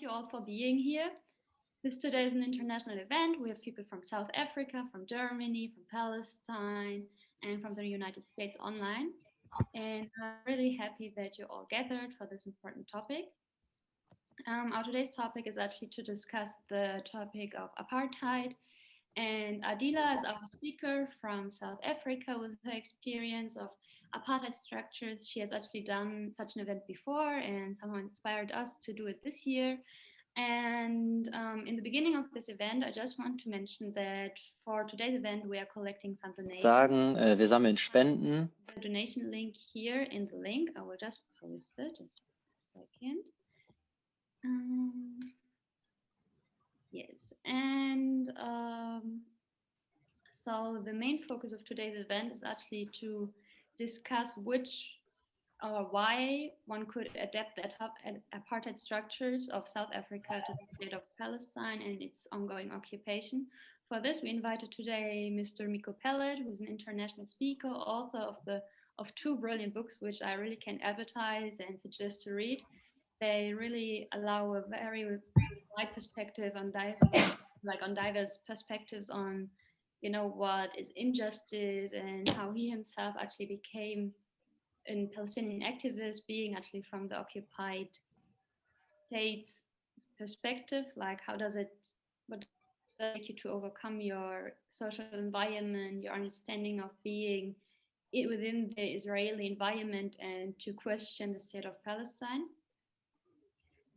you all for being here. This today is an international event. We have people from South Africa, from Germany, from Palestine, and from the United States online. And I'm really happy that you all gathered for this important topic. Our today's topic is actually to discuss the topic of apartheid. And Aadila is our speaker from South Africa with her experience of apartheid structures. She has actually done such an event before and somehow inspired us to do it this year. And in the beginning of this event, I just want to mention that for today's event, we are collecting some donations. Wir sammeln Spenden. The donation link here in the link, I will just post it. Just a second. Yes, and so the main focus of today's event is actually to discuss which or why one could adapt the apartheid structures of South Africa to the state of Palestine and its ongoing occupation. For this, we invited today Mr. Miko Peled, who's an international speaker, author of two brilliant books, which I really can advertise and suggest to read. They really allow a very wide perspective on diverse perspectives on, what is injustice and how he himself actually became a Palestinian activist, being actually from the occupied state's perspective. Like, what does it take you to overcome your social environment, your understanding of being within the Israeli environment, and to question the state of Palestine.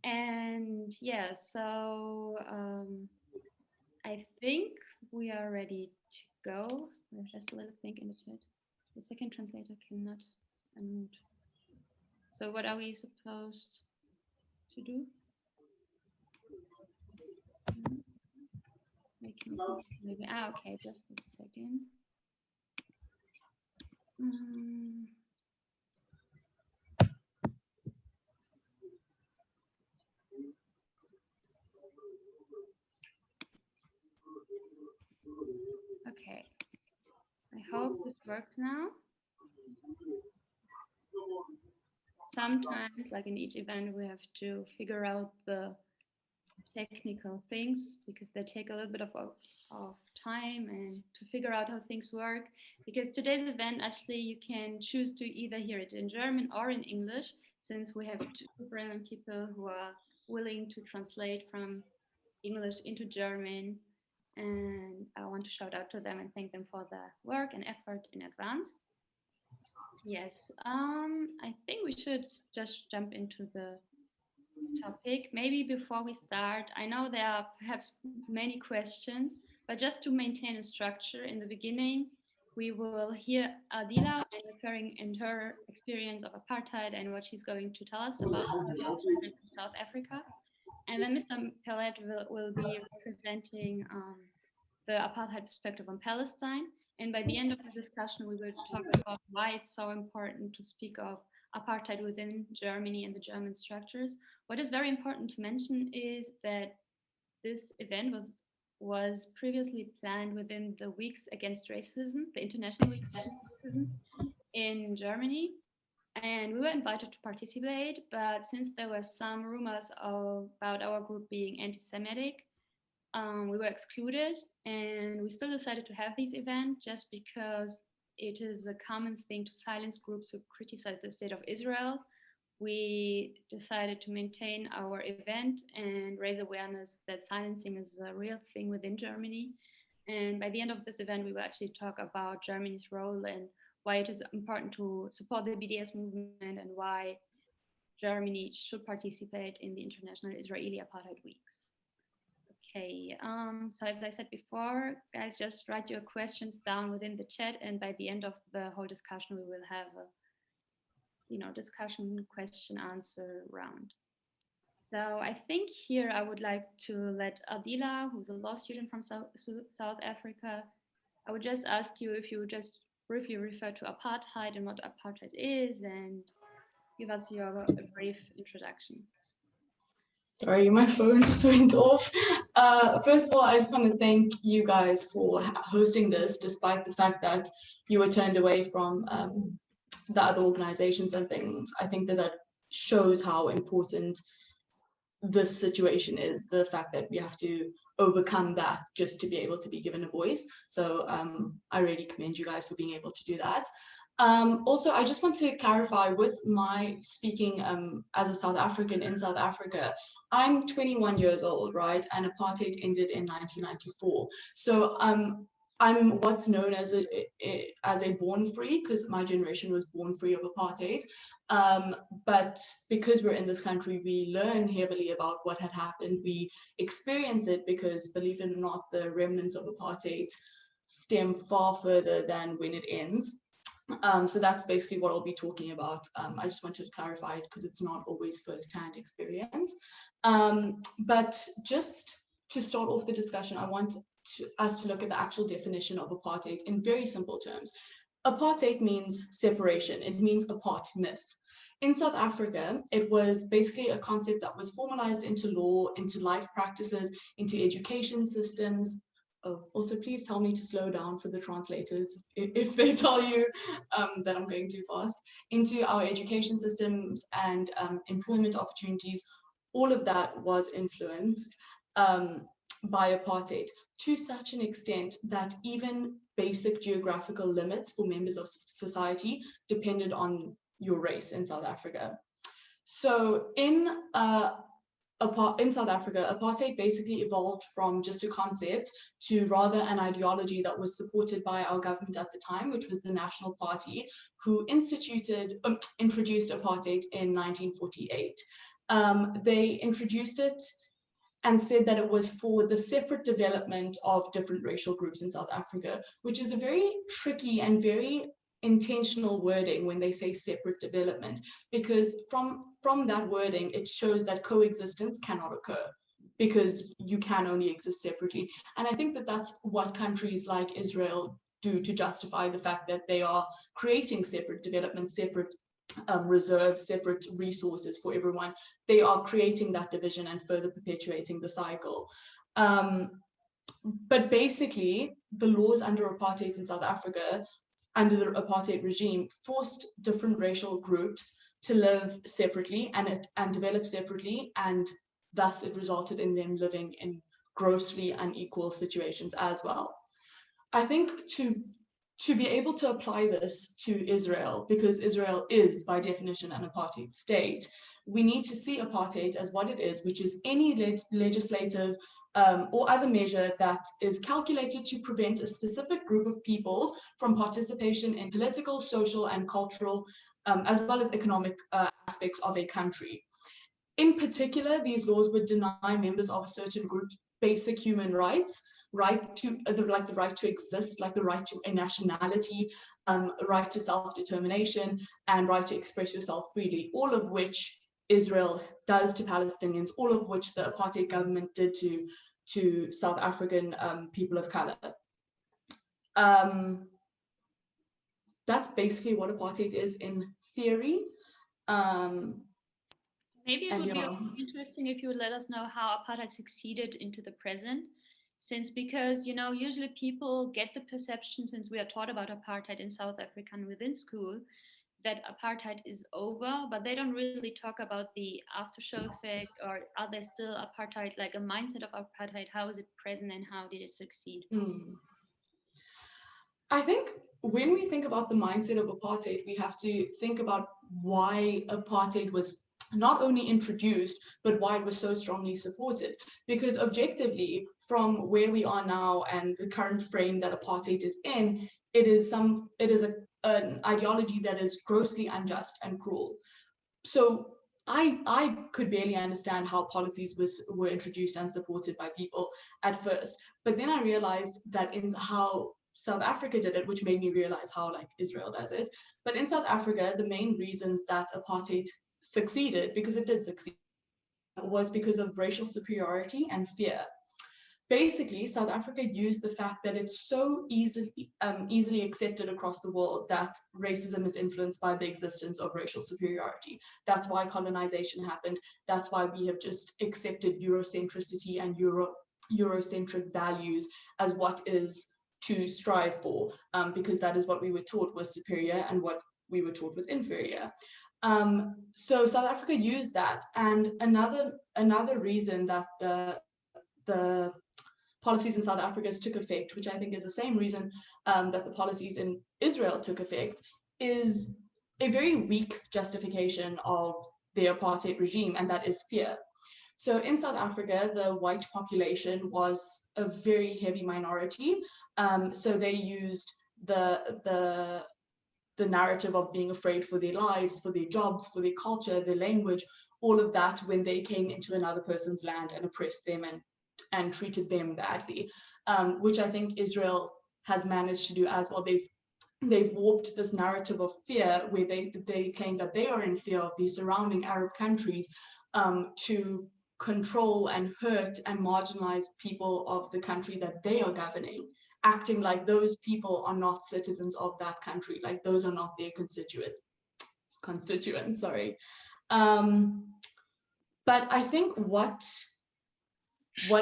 And yeah, so I think we are ready to go. There's just a little thing in the chat. The second translator cannot unmute. So what are we supposed to do? Maybe, okay, just a second. Okay, I hope this works now. Sometimes, like in each event, we have to figure out the technical things because they take a little bit of time and to figure out how things work. Because today's event, actually, you can choose to either hear it in German or in English, since we have two brilliant people who are willing to translate from English into German. And I want to shout out to them and thank them for their work and effort in advance. Yes, I think we should just jump into the topic. Maybe before we start, I know there are perhaps many questions, but just to maintain a structure in the beginning, we will hear Aadila referring in her experience of apartheid and what she's going to tell us about South Africa. And then Mr. Peled will be representing the apartheid perspective on Palestine. And by the end of the discussion, we will talk about why it's so important to speak of apartheid within Germany and the German structures. What is very important to mention is that this event was previously planned within the Weeks Against Racism, the International Week Against Racism in Germany. And we were invited to participate, but since there were some rumors about our group being anti-Semitic, we were excluded, and we still decided to have this event just because it is a common thing to silence groups who criticize the state of Israel. We decided to maintain our event and raise awareness that silencing is a real thing within Germany. And by the end of this event, we will actually talk about Germany's role and why it is important to support the BDS movement and why Germany should participate in the International Israeli Apartheid Weeks. Okay, so as I said before, guys, just write your questions down within the chat, and by the end of the whole discussion, we will have a, discussion, question, answer round. So I think here I would like to let Aadila, who's a law student from South Africa, I would just ask you if you would just briefly refer to apartheid and what apartheid is, and give us a brief introduction. Sorry, my phone just went off. First of all, I just want to thank you guys for hosting this, despite the fact that you were turned away from the other organizations and things. I think that shows how important this situation is, the fact that we have to overcome that just to be able to be given a voice. So I really commend you guys for being able to do that. Also, I just want to clarify with my speaking as a South African in South Africa, I'm 21 years old, right? And apartheid ended in 1994. So I'm what's known as a born free, because my generation was born free of apartheid. But because we're in this country, we learn heavily about what had happened. We experience it because, believe it or not, the remnants of apartheid stem far further than when it ends. So that's basically what I'll be talking about. I just wanted to clarify it because it's not always first-hand experience. But just to start off the discussion, I want us to look at the actual definition of apartheid in very simple terms. Apartheid means separation. It means apartness. In South Africa, it was basically a concept that was formalized into law, into life practices, into education systems. Oh, also, please tell me to slow down for the translators if they tell you that I'm going too fast. Into our education systems and employment opportunities, all of that was influenced by apartheid to such an extent that even basic geographical limits for members of society depended on your race in South Africa. So in South Africa, apartheid basically evolved from just a concept to rather an ideology that was supported by our government at the time, which was the National Party, who introduced apartheid in 1948. They introduced it and said that it was for the separate development of different racial groups in South Africa, which is a very tricky and very intentional wording when they say separate development, because from that wording, it shows that coexistence cannot occur because you can only exist separately. And I think that that's what countries like Israel do to justify the fact that they are creating separate development, separate reserves, separate resources for everyone. They are creating that division and further perpetuating the cycle. But basically, the laws under apartheid in South Africa, under the apartheid regime, forced different racial groups to live separately and develop separately, and thus it resulted in them living in grossly unequal situations as well. I think to be able to apply this to Israel, because Israel is by definition an apartheid state, we need to see apartheid as what it is, which is any legislative or other measure that is calculated to prevent a specific group of peoples from participation in political, social, and cultural, as well as economic aspects of a country. In particular, these laws would deny members of a certain group basic human rights, the right to exist, like the right to a nationality, right to self-determination, and right to express yourself freely, all of which Israel does to Palestinians, all of which the apartheid government did to South African people of color. That's basically what apartheid is in theory. Maybe it would be interesting if you would let us know how apartheid succeeded into the present. Because, usually people get the perception, since we are taught about apartheid in South Africa and within school, that apartheid is over, but they don't really talk about the aftershow effect, or are there still apartheid, like a mindset of apartheid? How is it present and how did it succeed? I think when we think about the mindset of apartheid, we have to think about why apartheid was not only introduced, but why it was so strongly supported. Because objectively, from where we are now and the current frame that apartheid is in, it is an ideology that is grossly unjust and cruel. So I could barely understand how policies were introduced and supported by people at first. But then I realized that in how South Africa did it, which made me realize how like Israel does it. But in South Africa, the main reasons that apartheid succeeded, because it did succeed, was because of racial superiority and fear. Basically, South Africa used the fact that it's so easily accepted across the world that racism is influenced by the existence of racial superiority. That's why colonization happened. That's why we have just accepted Eurocentricity and Eurocentric values as what is to strive for, because that is what we were taught was superior and what we were taught was inferior. So South Africa used that, and another reason that the policies in South Africa took effect, which I think is the same reason that the policies in Israel took effect, is a very weak justification of the apartheid regime, and that is fear. So in South Africa, the white population was a very heavy minority. So they used the narrative of being afraid for their lives, for their jobs, for their culture, their language, all of that when they came into another person's land and oppressed them and treated them badly, which I think Israel has managed to do as well. They've warped this narrative of fear where they claim that they are in fear of the surrounding Arab countries, to control and hurt and marginalize people of the country that they are governing, acting like those people are not citizens of that country, like those are not their constituents, sorry. But I think what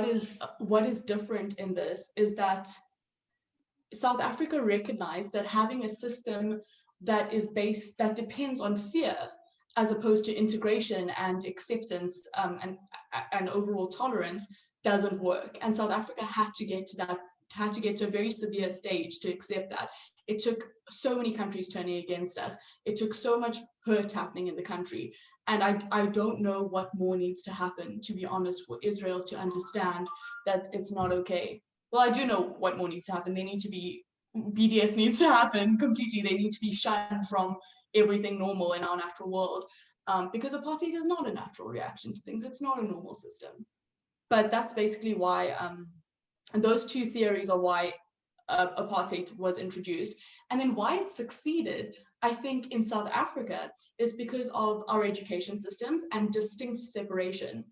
is different in this is that South Africa recognized that having a system that depends on fear as opposed to integration and acceptance, and overall tolerance doesn't work. And South Africa had to get to a very severe stage to accept that. It took so many countries turning against us. It took so much hurt happening in the country. And I don't know what more needs to happen, to be honest, for Israel to understand that it's not okay. Well, I do know what more needs to happen. BDS needs to happen completely. They need to be shunned from everything normal in our natural world, because apartheid is not a natural reaction to things. It's not a normal system. But that's basically why, and those two theories are why apartheid was introduced. And then why it succeeded, I think, in South Africa is because of our education systems and distinct separation.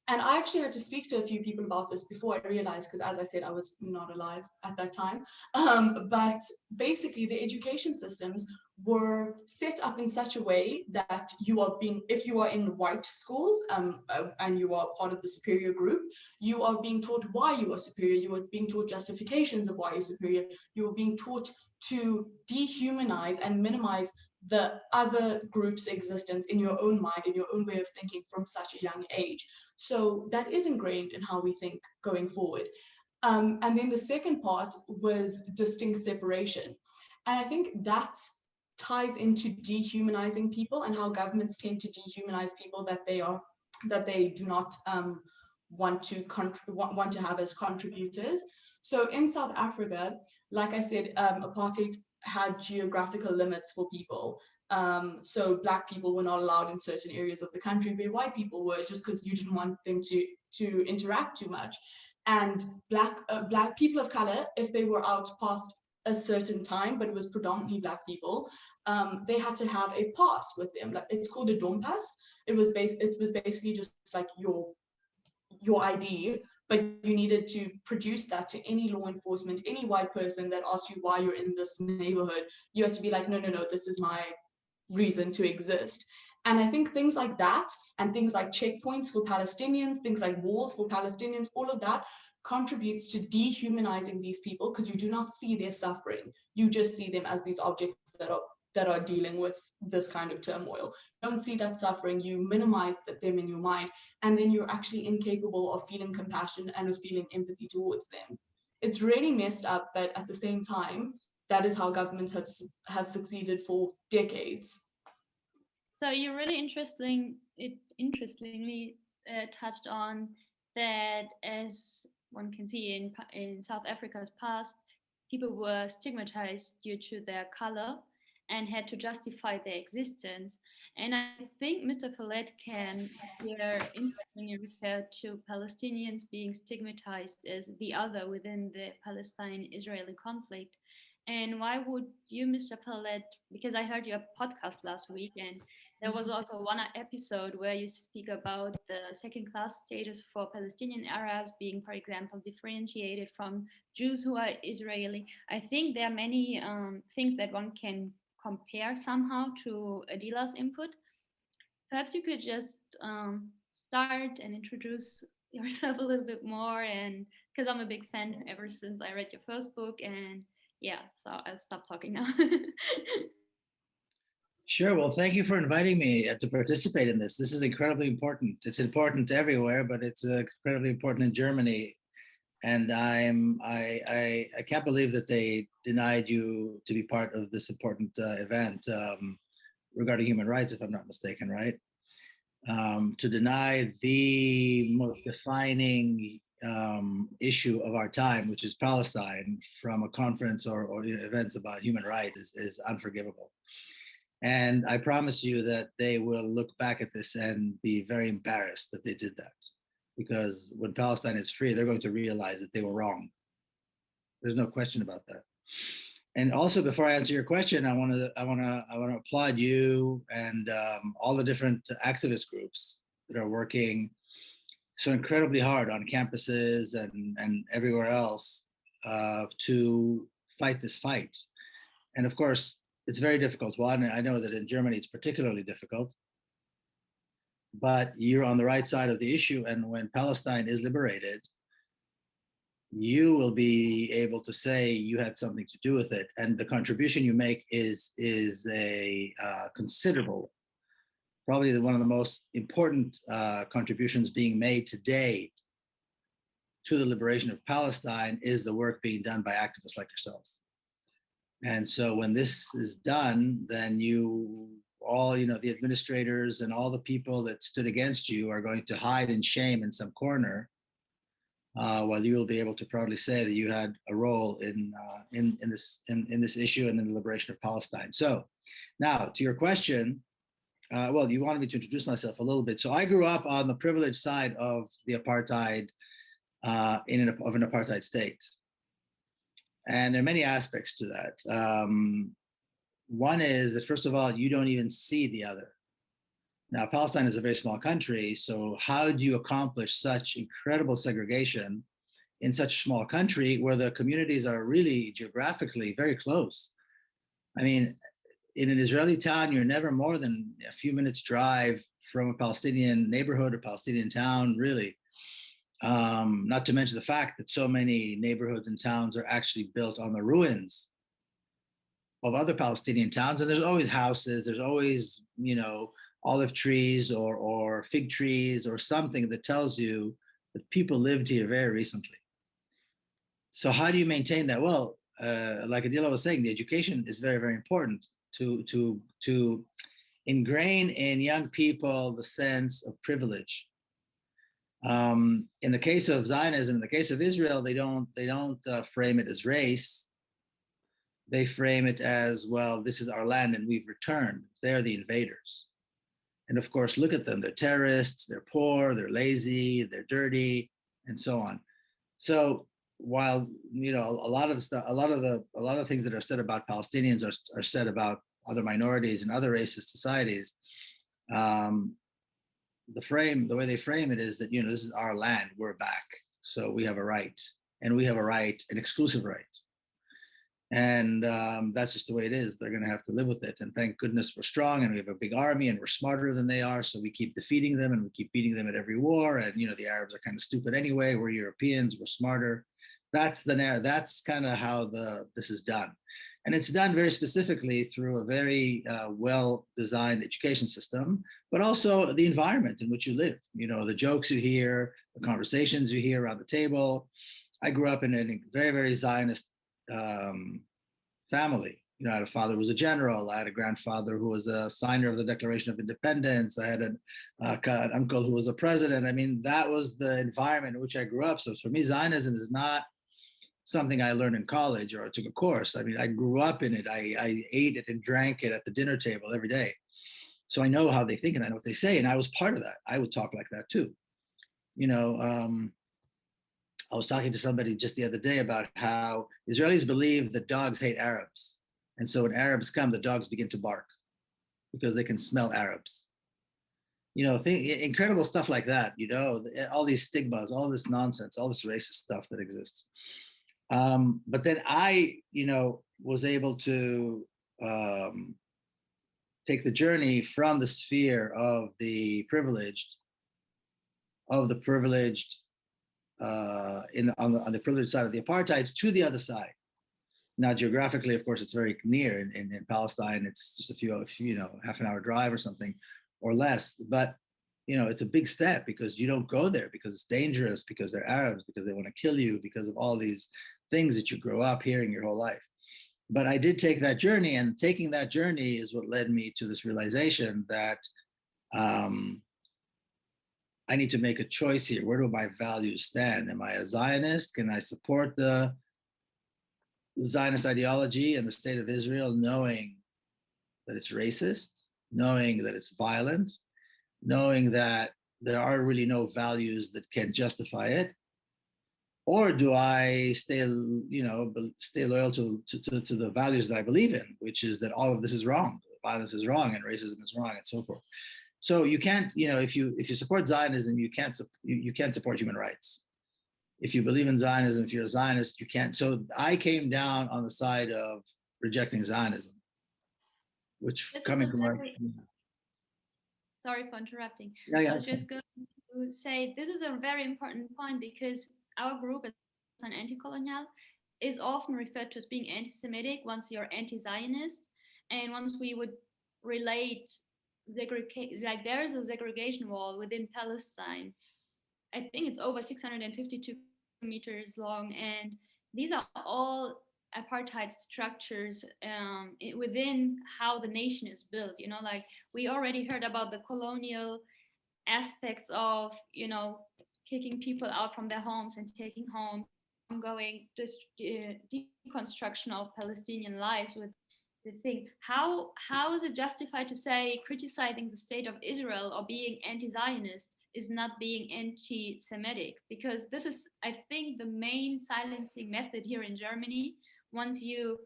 And I actually had to speak to a few people about this before I realized, because as I said, I was not alive at that time. But basically, the education systems were set up in such a way that if you are in white schools, and you are part of the superior group, you are being taught why you are superior. You are being taught justifications of why you're superior. You are being taught to dehumanize and minimize the other group's existence in your own mind, in your own way of thinking from such a young age. So that is ingrained in how we think going forward. And then the second part was distinct separation. And I think that ties into dehumanizing people and how governments tend to dehumanize people that they do not want to have as contributors. So in South Africa, like I said, apartheid had geographical limits for people. So Black people were not allowed in certain areas of the country where white people were, just because you didn't want them to interact too much. And Black people of color, if they were out past a certain time, but it was predominantly Black people, they had to have a pass with them. It's called a dom pass. It was basically just like your ID, but you needed to produce that to any law enforcement, any white person that asked you why you're in this neighborhood. You had to be like, no, this is my reason to exist. And I think things like that, and things like checkpoints for Palestinians, things like walls for Palestinians, all of that contributes to dehumanizing these people, because you do not see their suffering. You just see them as these objects that are dealing with this kind of turmoil. You don't see that suffering, you minimize them in your mind, and then you're actually incapable of feeling compassion and of feeling empathy towards them. It's really messed up, but at the same time, that is how governments have succeeded for decades. So you really interestingly touched on that, as one can see in South Africa's past, people were stigmatized due to their color and had to justify their existence. And I think Mr. Peled can here interestingly refer to Palestinians being stigmatized as the other within the Palestine-Israeli conflict. And why would you, Mr. Peled, because I heard your podcast last week, and there was also one episode where you speak about the second class status for Palestinian Arabs being, for example, differentiated from Jews who are Israeli. I think there are many things that one can compare somehow to Aadila's input. Perhaps you could just start and introduce yourself a little bit more, and because I'm a big fan ever since I read your first book, and yeah, so I'll stop talking now. Sure. Well, thank you for inviting me to participate in this. This is incredibly important. It's important everywhere, but it's incredibly important in Germany. And I can't believe that they denied you to be part of this important event regarding human rights, if I'm not mistaken, right? To deny the most defining issue of our time, which is Palestine, from a conference or events about human rights is unforgivable. And I promise you that they will look back at this and be very embarrassed that they did that. Because when Palestine is free, they're going to realize that they were wrong. There's no question about that. And also, before I answer your question, I want to applaud you and all the different activist groups that are working so incredibly hard on campuses and everywhere else to fight this fight. And of course, it's very difficult. Well, I know that in Germany it's particularly difficult, but you're on the right side of the issue. And when Palestine is liberated, you will be able to say you had something to do with it. And the contribution you make is a considerable, probably one of the most important contributions being made today to the liberation of Palestine is the work being done by activists like yourselves. And so when this is done, then all the administrators and all the people that stood against you are going to hide in shame in some corner, while you will be able to proudly say that you had a role in this issue and in the liberation of Palestine. So now to your question, well, you wanted me to introduce myself a little bit. So I grew up on the privileged side of the apartheid, of an apartheid state. And there are many aspects to that. One is that, first of all, you don't even see the other. Now, Palestine is a very small country, so how do you accomplish such incredible segregation in such a small country where the communities are really geographically very close? I mean, in an Israeli town, you're never more than a few minutes drive from a Palestinian neighborhood or Palestinian town, really. Not to mention the fact that so many neighborhoods and towns are actually built on the ruins of other Palestinian towns. And there's always houses, there's always, olive trees or fig trees or something that tells you that people lived here very recently. So how do you maintain that? Well, like Aadila was saying, the education is very, very important to ingrain in young people the sense of privilege. In the case of Zionism, in the case of Israel, they don't frame it as race. They frame it as, well, this is our land and we've returned. They're the invaders. And of course, look at them. They're terrorists, they're poor, they're lazy, they're dirty, and so on. So while a lot of the things that are said about Palestinians are said about other minorities and other racist societies, the way they frame it is that this is our land, we're back, so we have a right, and we have a right, an exclusive right. And that's just the way it is. They're going to have to live with it. And thank goodness we're strong and we have a big army and we're smarter than they are. So we keep defeating them and we keep beating them at every war. And, the Arabs are kind of stupid anyway. We're Europeans, we're smarter. That's that's kind of how this is done. And it's done very specifically through a very well-designed education system, but also the environment in which you live. The jokes you hear, the conversations you hear around the table. I grew up in a very, very Zionist family. I had a father who was a general. I had a grandfather who was a signer of the Declaration of Independence. I had an uncle who was a president. I mean, that was the environment in which I grew up. So for me, Zionism is not something I learned in college or took a course. I mean, I grew up in it. I ate it and drank it at the dinner table every day. So I know how they think and I know what they say. And I was part of that. I would talk like that too. I was talking to somebody just the other day about how Israelis believe that dogs hate Arabs. And so when Arabs come, the dogs begin to bark because they can smell Arabs. Incredible stuff like that, all these stigmas, all this nonsense, all this racist stuff that exists. But then I, was able to take the journey from the sphere of the privileged, on the privileged side of the apartheid to the other side. Now, geographically, of course, it's very near. In Palestine, it's just a few, half an hour drive or something, or less. But it's a big step because you don't go there because it's dangerous, because they're Arabs, because they want to kill you, because of all these things that you grow up hearing your whole life. But I did take that journey, and taking that journey is what led me to this realization that I need to make a choice here. Where do my values stand? Am I a Zionist? Can I support the Zionist ideology and the state of Israel, knowing that it's racist, knowing that it's violent, knowing that there are really no values that can justify it? Or do I stay loyal to the values that I believe in, which is that all of this is wrong, violence is wrong, and racism is wrong, and so forth. So you can't, if you support Zionism, you can't support human rights. If you believe in Zionism, if you're a Zionist, you can't. So I came down on the side of rejecting Zionism, which coming from Sorry for interrupting. Yeah, I was just going to say this is a very important point, because our group as an anti-colonial is often referred to as being anti-Semitic once you're anti-Zionist, and once we would relate like there is a segregation wall within Palestine. I think it's over 652 meters long, and these are all apartheid structures within how the nation is built. Like we already heard about the colonial aspects of kicking people out from their homes and taking homes, ongoing deconstruction of Palestinian lives with the thing. How is it justified to say criticizing the state of Israel or being anti-Zionist is not being anti-Semitic? Because this is, I think, the main silencing method here in Germany. Once you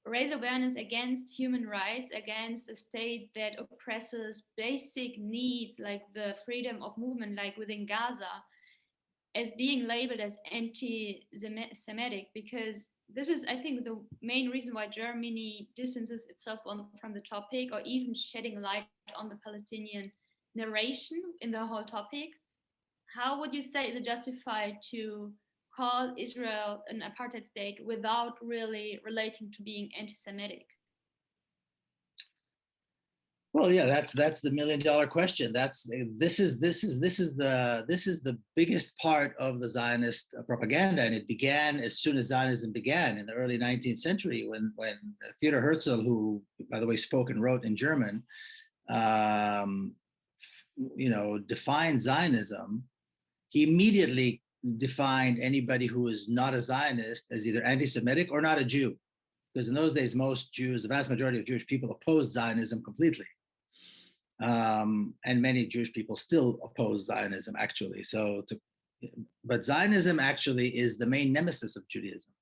raise awareness against human rights, against a state that oppresses basic needs like the freedom of movement, like within Gaza, as being labeled as anti-Semitic, because this is, I think, the main reason why Germany distances itself from the topic, or even shedding light on the Palestinian narration in the whole topic. How would you say is it justified to call Israel an apartheid state without really relating to being anti-Semitic? Well, yeah, that's the $1 million question. This is the biggest part of the Zionist propaganda, and it began as soon as Zionism began in the early 19th century, when Theodor Herzl, who, by the way, spoke and wrote in German, defined Zionism. He immediately defined anybody who is not a Zionist as either anti-Semitic or not a Jew, because in those days, most Jews, the vast majority of Jewish people, opposed Zionism completely. And many Jewish people still oppose Zionism, actually. But Zionism actually is the main nemesis of Judaism.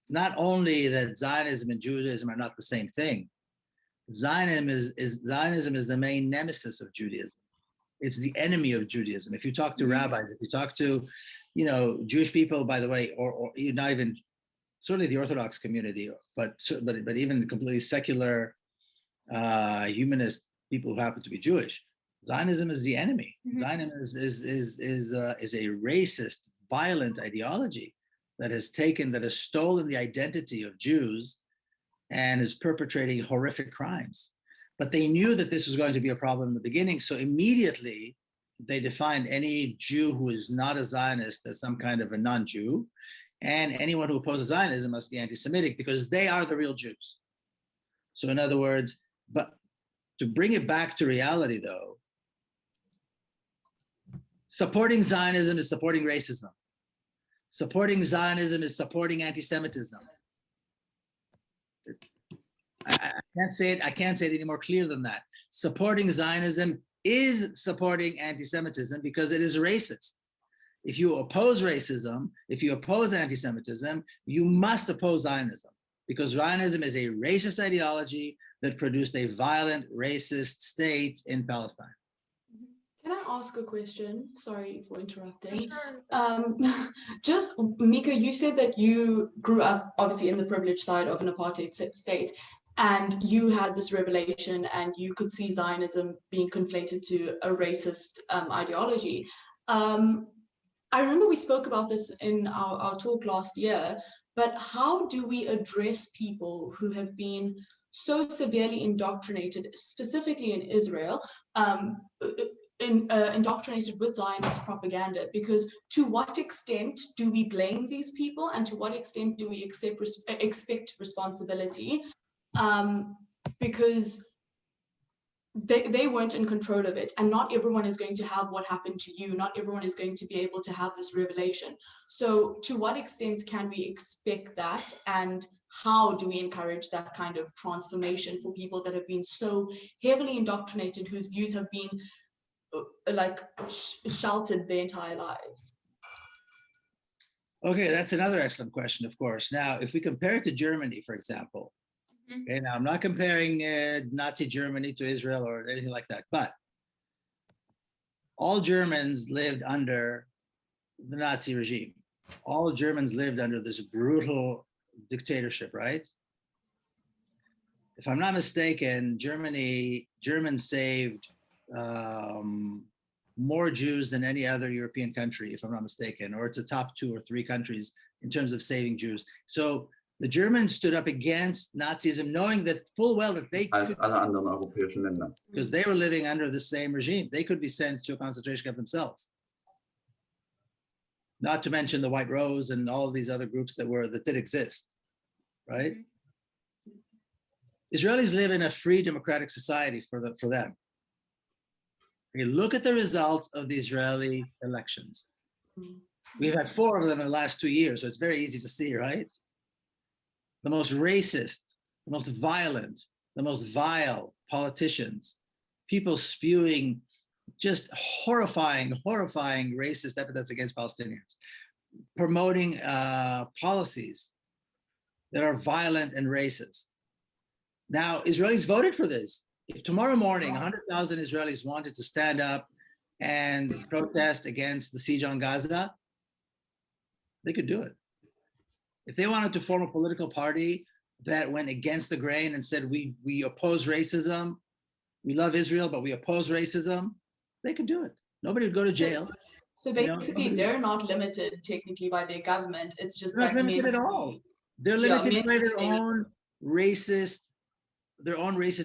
Not only that Zionism and Judaism are not the same thing, Zionism is the main nemesis of Judaism. It's the enemy of Judaism. If you talk to rabbis, if you talk to, Jewish people, by the way, or not even certainly the Orthodox community, but even completely secular humanist people who happen to be Jewish, Zionism is the enemy. Zionism is a racist, violent ideology that has stolen the identity of Jews and is perpetrating horrific crimes. But they knew that this was going to be a problem in the beginning, so immediately they defined any Jew who is not a Zionist as some kind of a non-Jew, and anyone who opposes Zionism must be anti-Semitic because they are the real Jews. So in other words, but to bring it back to reality though, supporting Zionism is supporting racism. Supporting Zionism is supporting anti-Semitism. I can't say it any more clear than that. Supporting Zionism is supporting anti-Semitism because it is racist. If you oppose racism, if you oppose anti-Semitism, you must oppose Zionism, because Zionism is a racist ideology that produced a violent, racist state in Palestine. Can I ask a question? Sorry for interrupting. Just, Miko, you said that you grew up obviously in the privileged side of an apartheid state, and you had this revelation and you could see Zionism being conflated to a racist ideology. I remember we spoke about this in our talk last year, but how do we address people who have been so severely indoctrinated, specifically in Israel, indoctrinated with Zionist propaganda? Because to what extent do we blame these people, and to what extent do we expect responsibility? Because they weren't in control of it, and not everyone is going to have what happened to you. Not everyone is going to be able to have this revelation. So to what extent can we expect that, and how do we encourage that kind of transformation for people that have been so heavily indoctrinated, whose views have been like sheltered their entire lives? Okay, that's another excellent question, of course. Now, if we compare it to Germany, for example, okay, now I'm not comparing Nazi Germany to Israel or anything like that, but all Germans lived under the Nazi regime. All Germans lived under this brutal dictatorship, right? If I'm not mistaken, Germans saved more Jews than any other European country, if I'm not mistaken, or it's a top 2 or 3 countries in terms of saving Jews. So the Germans stood up against Nazism, knowing that full well that they could, because they were living under the same regime. They could be sent to a concentration camp themselves. Not to mention the White Rose and all of these other groups that did exist, right? Israelis live in a free democratic society for them. Okay, look at the results of the Israeli elections. We've had 4 of them in the last 2 years, so it's very easy to see, right? The most racist, the most violent, the most vile politicians, people spewing just horrifying racist epithets against Palestinians, promoting policies that are violent and racist. Now, Israelis voted for this. If tomorrow morning 100,000 Israelis wanted to stand up and protest against the siege on Gaza, they could do it. If they wanted to form a political party that went against the grain and said, we oppose racism, we love Israel, but we oppose racism, they could do it. Nobody would go to jail. So basically, they're not limited technically by their government. It's just they're that not limited at all. They're limited by their own racist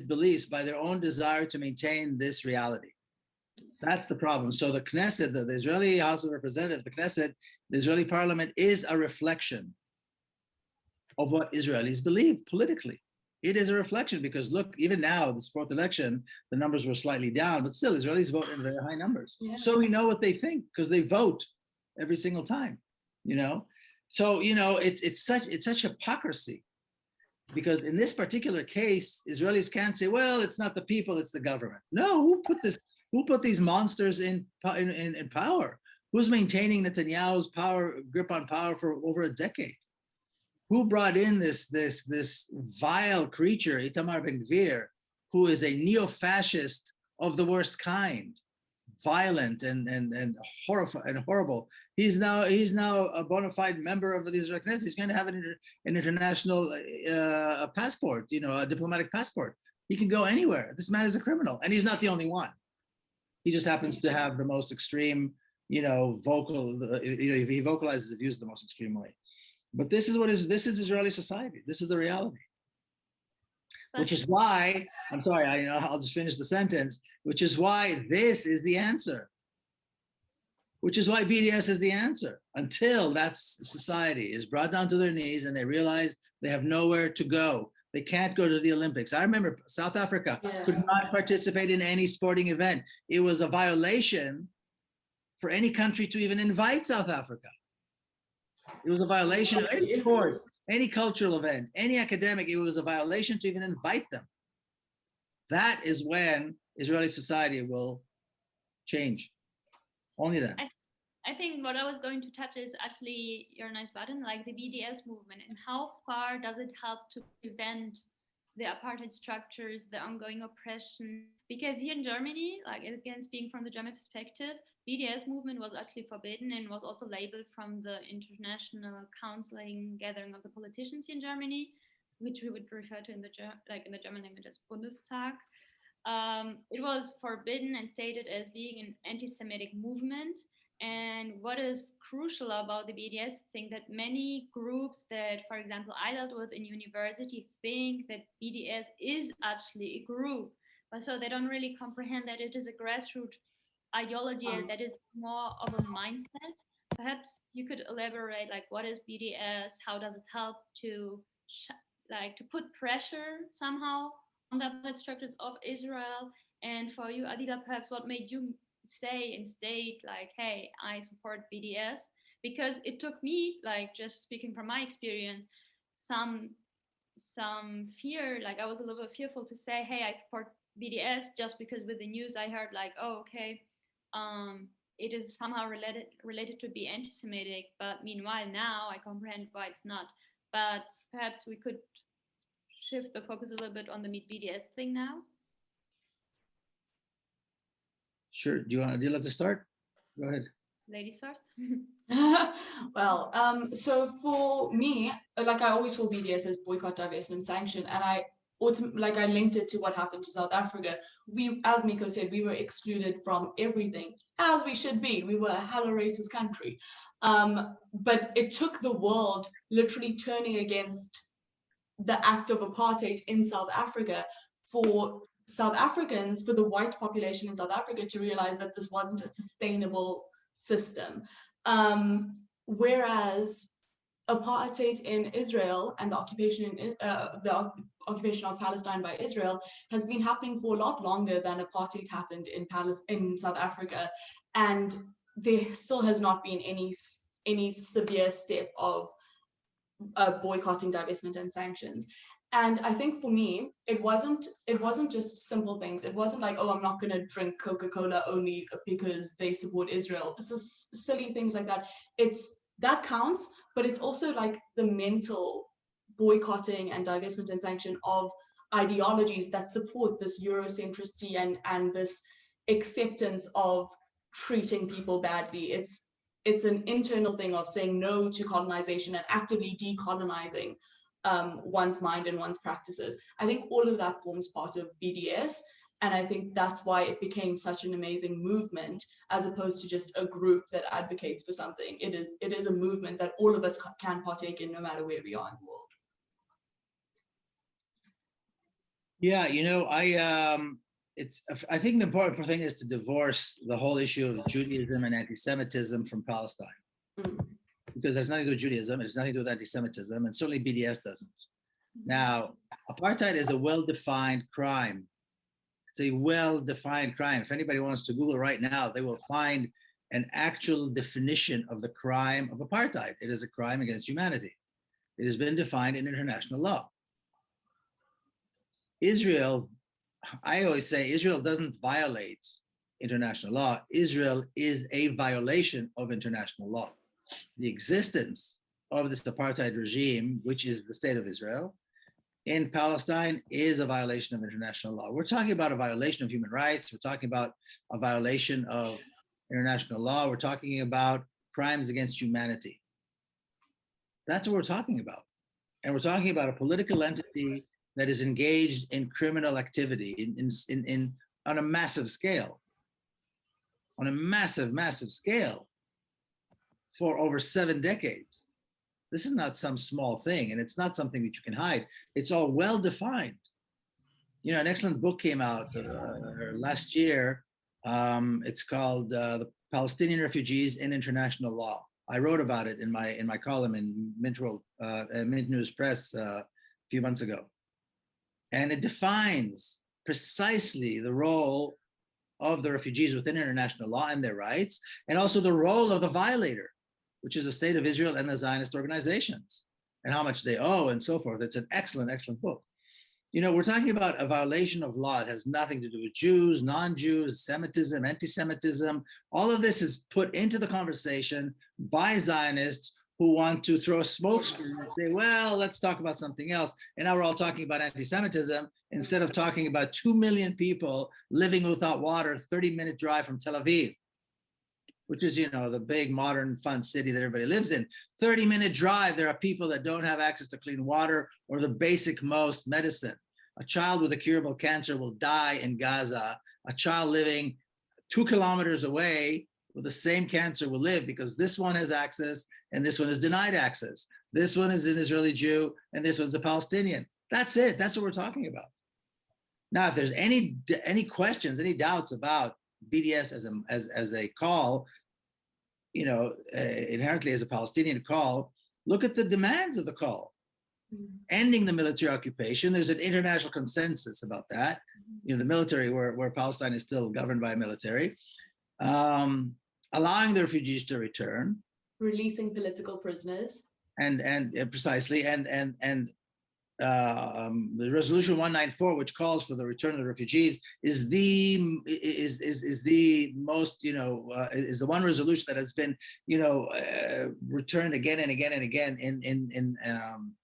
beliefs, by their own desire to maintain this reality. That's the problem. So the Knesset, the Israeli House of Representatives, the Knesset, the Israeli parliament is a reflection of what Israelis believe politically. It is a reflection because look, even now, this 4th election, the numbers were slightly down, but still Israelis vote in very high numbers. Yeah. So we know what they think because they vote every single time, you know? So, you know, it's such hypocrisy because in this particular case, Israelis can't say, well, it's not the people, it's the government. No, who put these monsters in power? Who's maintaining Netanyahu's grip on power for over a decade? Who brought in this vile creature, Itamar Ben-Gvir, who is a neo-fascist of the worst kind, violent and horrible. He's now a bona fide member of the Israeli Knesset. He's going to have an international passport, you know, a diplomatic passport. He can go anywhere. This man is a criminal, and he's not the only one. He just happens to have the most extreme, you know, he vocalizes the views the most extreme way. But this is Israeli society. This is the reality. Which is why, I'm sorry, I'll just finish the sentence, which is why this is the answer. Which is why BDS is the answer. Until that society is brought down to their knees and they realize they have nowhere to go. They can't go to the Olympics. I remember South Africa could not participate in any sporting event. It was a violation for any country to even invite South Africa. It was a violation of any sport, any cultural event, any academic. It was a violation to even invite them. That is when Israeli society will change. Only then. I think what I was going to touch is actually your nice button, like the BDS movement, and how far does it help to prevent the apartheid structures, the ongoing oppression? Because here in Germany, like again, speaking from the German perspective, BDS movement was actually forbidden and was also labeled from the international counseling gathering of the politicians here in Germany, which we would refer to in the German language as Bundestag. It was forbidden and stated as being an anti-Semitic movement. And what is crucial about the BDS thing that many groups that, for example, I dealt with in university think that BDS is actually a group, but so they don't really comprehend that it is a grassroots ideology that is more of a mindset. Perhaps you could elaborate, like, what is BDS? How does it help to to put pressure somehow on the apartheid structures of Israel? And for you, Aadila, perhaps what made you say and state like, hey, I support BDS? Because it took me, like, just speaking from my experience, some fear, like I was a little bit fearful to say, hey, I support BDS, just because with the news I heard like, oh, okay, it is somehow related to be anti-Semitic, but meanwhile now I comprehend why it's not. But perhaps we could shift the focus a little bit on the Meet BDS thing now. Sure. Do you love to start? Go ahead. Ladies first. Well, so for me, like I always saw BDS as boycott, divestment, sanction, and I linked it to what happened to South Africa. We, as Miko said, we were excluded from everything, as we should be. We were a hella racist country. But it took the world literally turning against the act of apartheid in South Africa for South Africans, for the white population in South Africa to realize that this wasn't a sustainable system. Whereas apartheid in Israel and the occupation of Palestine by Israel has been happening for a lot longer than apartheid happened in South Africa, and there still has not been any severe step of boycotting, divestment, and sanctions. And I think for me, it wasn't just simple things. It wasn't like, oh, I'm not going to drink Coca-Cola only because they support Israel. It's just silly things like that. That counts, but it's also like the mental boycotting and divestment and sanction of ideologies that support this Eurocentricity and this acceptance of treating people badly. It's an internal thing of saying no to colonization and actively decolonizing one's mind and one's practices. I think all of that forms part of BDS, and I think that's why it became such an amazing movement, as opposed to just a group that advocates for something. It is a movement that all of us can partake in, no matter where we are in the world. Yeah, I think the important thing is to divorce the whole issue of Judaism and anti-Semitism from Palestine. Because there's nothing to do with Judaism, it's nothing to do with anti-Semitism, and certainly BDS doesn't. Now, apartheid is a well-defined crime. It's a well-defined crime. If anybody wants to Google right now, they will find an actual definition of the crime of apartheid. It is a crime against humanity. It has been defined in international law. Israel, I always say, Israel doesn't violate international law. Israel is a violation of international law. The existence of this apartheid regime, which is the state of Israel, in Palestine is a violation of international law. We're talking about a violation of human rights. We're talking about a violation of international law. We're talking about crimes against humanity. That's what we're talking about. And we're talking about a political entity that is engaged in criminal activity on a massive scale, on a massive scale for over 7 decades. This is not some small thing, and it's not something that you can hide. It's all well defined. An excellent book came out last year. It's called The Palestinian Refugees in International Law. I wrote about it in my column in Mint News Press a few months ago. And it defines precisely the role of the refugees within international law and their rights, and also the role of the violator, which is the state of Israel and the Zionist organizations, and how much they owe and so forth. It's an excellent, excellent book. We're talking about a violation of law. It has nothing to do with Jews, non-Jews, Semitism, anti-Semitism. All of this is put into the conversation by Zionists who want to throw a smokescreen and say, well, let's talk about something else. And now we're all talking about anti-Semitism instead of talking about 2 million people living without water, 30-minute drive from Tel Aviv, which is, the big modern fun city that everybody lives in. 30-minute drive, there are people that don't have access to clean water or the basic most medicine. A child with a curable cancer will die in Gaza. A child living 2 kilometers away with the same cancer will live, because this one has access and this one is denied access. This one is an Israeli Jew and this one's a Palestinian. That's it. That's what we're talking about. Now, if there's any questions, any doubts about BDS as a call, you know, inherently as a Palestinian call, look at the demands of the call. Ending the military occupation. There's an international consensus about that. You know, the military, where Palestine is still governed by a military, allowing the refugees to return, releasing political prisoners, and precisely, and the resolution 194, which calls for the return of the refugees, is the most, you know, is the one resolution that has been, you know, returned again and again and again in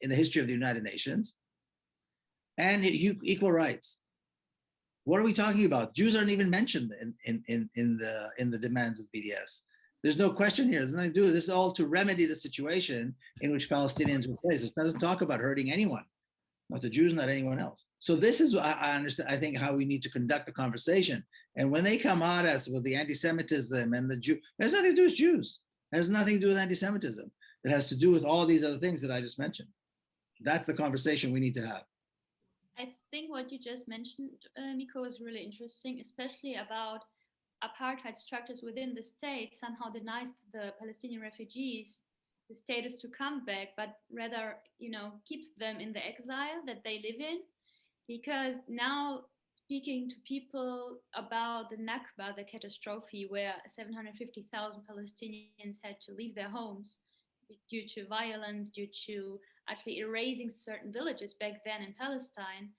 the history of the United Nations. And equal rights. What are we talking about? Jews aren't even mentioned in the demands of BDS. There's no question here. There's nothing to do with this. Is all to remedy the situation in which Palestinians were placed. It doesn't talk about hurting anyone, not the Jews, not anyone else. So this is, I understand, I think, how we need to conduct the conversation. And when they come at us with the anti-Semitism and the Jew, it has nothing to do with Jews. It has nothing to do with anti-Semitism. It has to do with all these other things that I just mentioned. That's the conversation we need to have. I think what you just mentioned, Miko, is really interesting, especially about apartheid structures within the state somehow denies the Palestinian refugees the status to come back, but rather, you know, keeps them in the exile that they live in. Because now, speaking to people about the Nakba, the catastrophe where 750,000 Palestinians had to leave their homes due to violence, due to actually erasing certain villages back then in Palestine,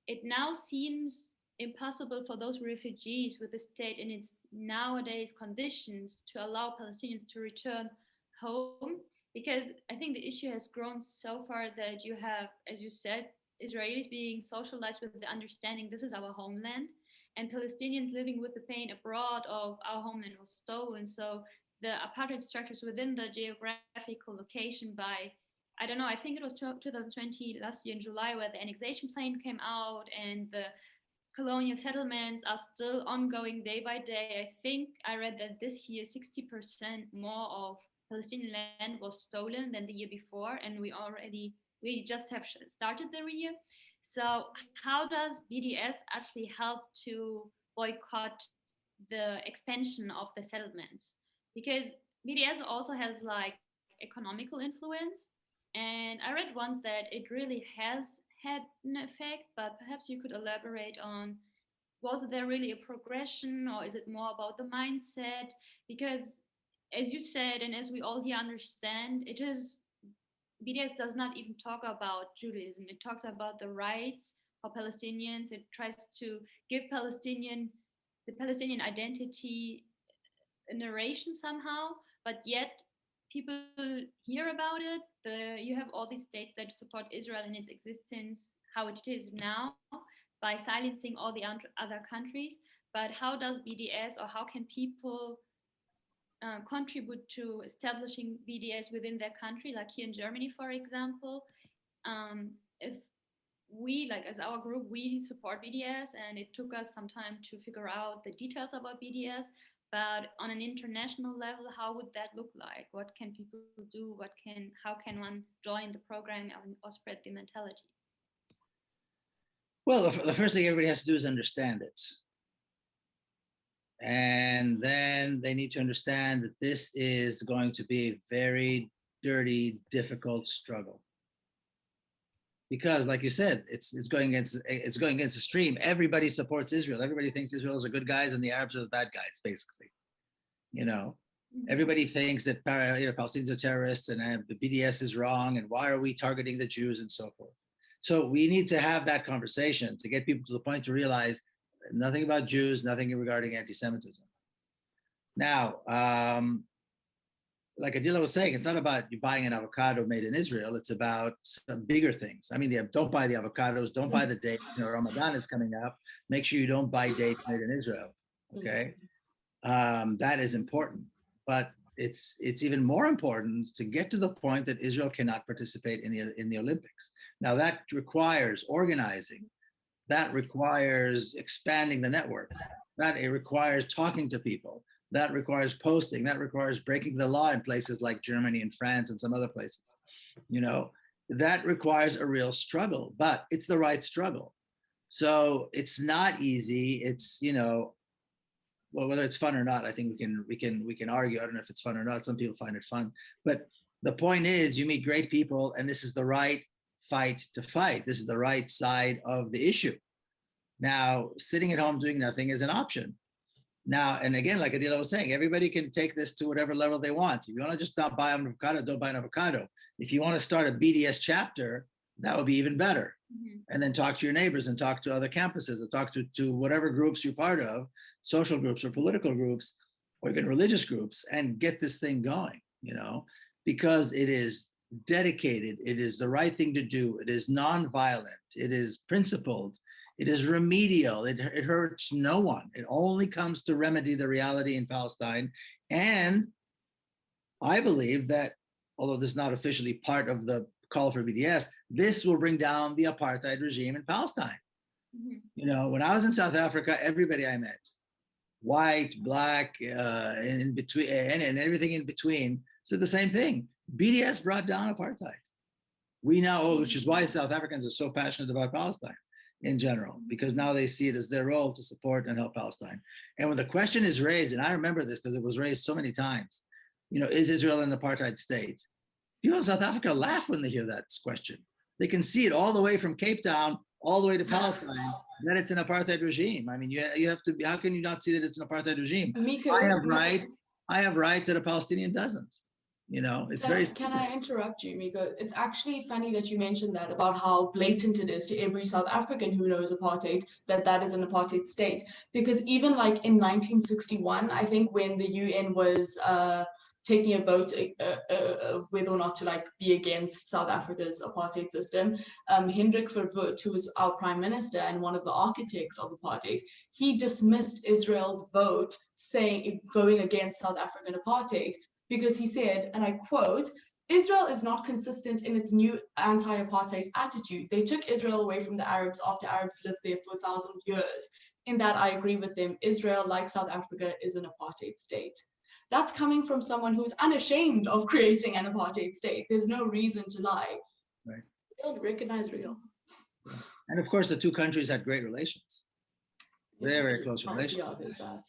it now seems impossible for those refugees with the state in its nowadays conditions to allow Palestinians to return home, because I think the issue has grown so far that you have, as you said, Israelis being socialized with the understanding this is our homeland, and Palestinians living with the pain abroad of our homeland was stolen. So the apartheid structures within the geographical location by, I don't know, I think it was 2020, last year in July, where the annexation plan came out, and the colonial settlements are still ongoing day by day. I think I read that this year 60% more of Palestinian land was stolen than the year before, and we just have started the year. So how does BDS actually help to boycott the expansion of the settlements? Because BDS also has like economical influence, and I read once that it really has had an effect, but perhaps you could elaborate on, was there really a progression, or is it more about the mindset? Because as you said, and as we all here understand, it is, BDS does not even talk about Judaism. It talks about the rights for Palestinians. It tries to give the Palestinian identity a narration somehow, but yet people hear about it. You have all these states that support Israel in its existence, how it is now, by silencing all the other countries. But how does BDS, or how can people contribute to establishing BDS within their country, like here in Germany, for example? If we, like as our group, we support BDS, and it took us some time to figure out the details about BDS. But on an international level, how would that look like? What can people do? How can one join the program or spread the mentality? Well, the first thing everybody has to do is understand it. And then they need to understand that this is going to be a very dirty, difficult struggle. Because, like you said, it's going against the stream. Everybody supports Israel. Everybody thinks Israel is the good guys and the Arabs are the bad guys, basically. You know, everybody thinks that Palestinians are terrorists and the BDS is wrong, and why are we targeting the Jews and so forth. So we need to have that conversation to get people to the point to realize nothing about Jews, nothing regarding anti-Semitism. Now, like Aadila was saying, it's not about you buying an avocado made in Israel. It's about some bigger things. I mean, don't buy the avocados, don't buy the date. You know, Ramadan is coming up. Make sure you don't buy dates made in Israel. Okay, that is important. But it's even more important to get to the point that Israel cannot participate in the Olympics. Now that requires organizing. That requires expanding the network. That it requires talking to people. That requires posting. That requires breaking the law in places like Germany and France and some other places. You know, that requires a real struggle, but it's the right struggle. So it's not easy. It's, you know, well, whether it's fun or not, I think we can argue. I don't know if it's fun or not. Some people find it fun, but the point is, you meet great people, and this is the right fight to fight. This is the right side of the issue. Now, sitting at home doing nothing is an option. Now, and again, like Aadila was saying, everybody can take this to whatever level they want. If you want to just not buy an avocado, don't buy an avocado. If you want to start a BDS chapter, that would be even better. Mm-hmm. And then talk to your neighbors and talk to other campuses and talk to whatever groups you're part of, social groups or political groups, or even religious groups, and get this thing going, you know, because it is dedicated. It is the right thing to do. It is nonviolent. It is principled. It is remedial. It hurts no one. It only comes to remedy the reality in Palestine. And I believe that, although this is not officially part of the call for BDS, this will bring down the apartheid regime in Palestine. Mm-hmm. You know, when I was in South Africa, everybody I met, white, black, in between, and everything in between, said the same thing. BDS brought down apartheid. We now, which is why South Africans are so passionate about Palestine in general, because now they see it as their role to support and help Palestine. And when the question is raised, and I remember this because it was raised so many times, you know, is Israel an apartheid state? People in South Africa laugh when they hear that question. They can see it all the way from Cape Town, all the way to Palestine, that it's an apartheid regime. I mean, you have to, how can you not see that it's an apartheid regime? Miko, I have rights that a Palestinian doesn't. You know, it's Can I interrupt you, Miko? It's actually funny that you mentioned that about how blatant it is to every South African who knows apartheid that is an apartheid state. Because even like in 1961, I think when the UN was taking a vote whether or not to like be against South Africa's apartheid system, Hendrik Verwoerd, who was our prime minister and one of the architects of apartheid, he dismissed Israel's vote saying going against South African apartheid, because he said, and I quote, "Israel is not consistent in its new anti-apartheid attitude. They took Israel away from the Arabs after Arabs lived there for 1,000 years. In that, I agree with them. Israel, like South Africa, is an apartheid state." That's coming from someone who's unashamed of creating an apartheid state. There's no reason to lie. Right. They don't recognize real. And of course, the two countries had great relations. Very, very close relations. Yeah, there's that.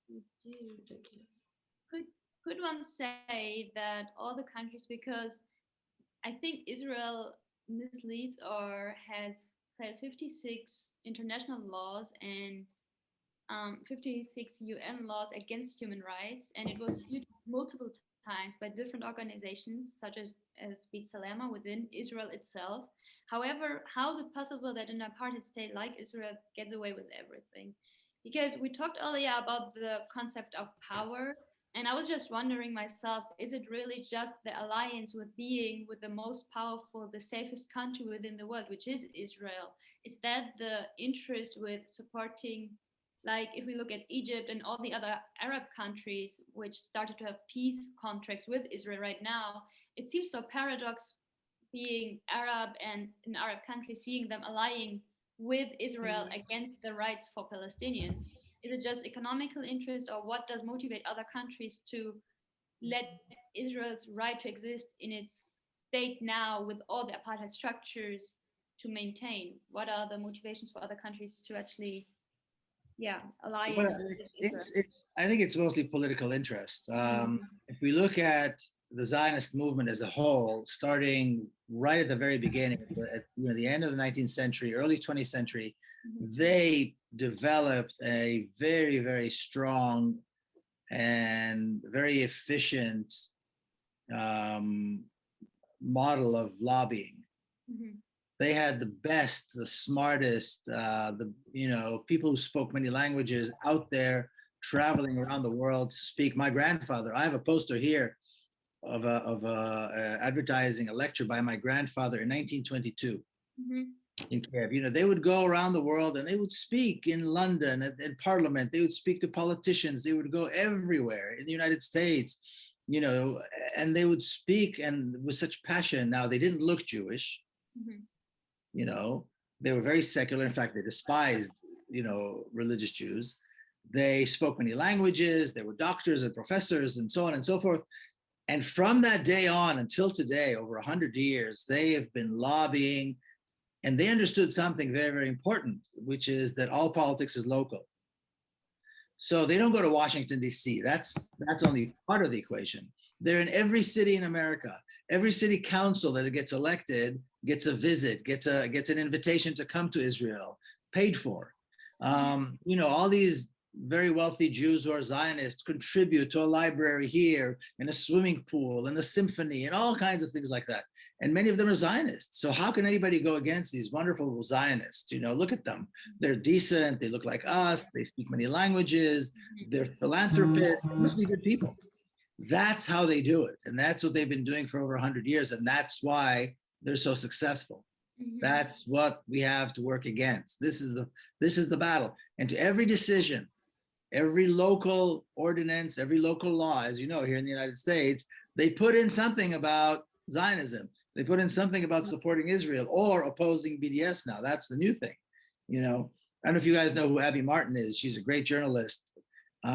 It's ridiculous. Could one say that all the countries, because I think Israel misleads or has 56 international laws and 56 UN laws against human rights, and it was sued multiple times by different organizations such as Beit Salama within Israel itself. However, how is it possible that an apartheid state like Israel gets away with everything? Because we talked earlier about the concept of power, and I was just wondering myself, is it really just the alliance with being with the most powerful, the safest country within the world, which is Israel? Is that the interest with supporting, like if we look at Egypt and all the other Arab countries which started to have peace contracts with Israel right now, it seems so paradox being Arab and an Arab country, seeing them allying with Israel against the rights for Palestinians. Is it just economical interest, or what does motivate other countries to let Israel's right to exist in its state now with all the apartheid structures to maintain? What are the motivations for other countries to actually, ally? Well, I think it's mostly political interest. If we look at the Zionist movement as a whole, starting right at the very beginning, at the end of the 19th century, early 20th century, they developed a very, very strong and very efficient model of lobbying. They had the best, the smartest, people who spoke many languages out there traveling around the world to speak. My grandfather, I have a poster here of advertising a lecture by my grandfather in 1922. In Kiev. They would go around the world and they would speak in London in Parliament. They would speak to politicians. They would go everywhere in the United States, and they would speak and with such passion. Now, they didn't look Jewish. They were very secular. In fact, they despised, religious Jews. They spoke many languages. They were doctors and professors and so on and so forth. And from that day on until today, over 100 years, they have been lobbying, and they understood something very, very important, which is that all politics is local. So they don't go to Washington, D.C. That's only part of the equation. They're in every city in America. Every city council that gets elected gets a visit, gets an invitation to come to Israel, paid for. All these very wealthy Jews who are Zionists contribute to a library here and a swimming pool and a symphony and all kinds of things like that. And many of them are Zionists. So how can anybody go against these wonderful Zionists? Look at them. They're decent. They look like us. They speak many languages. They're philanthropists. They must be good people. That's how they do it. And that's what they've been doing for over 100 years. And that's why they're so successful. That's what we have to work against. This is the battle. And to every decision, every local ordinance, every local law, as you know, here in the United States, they put in something about Zionism. They put in something about supporting Israel or opposing BDS now. That's the new thing. I don't know if you guys know who Abby Martin is. She's a great journalist.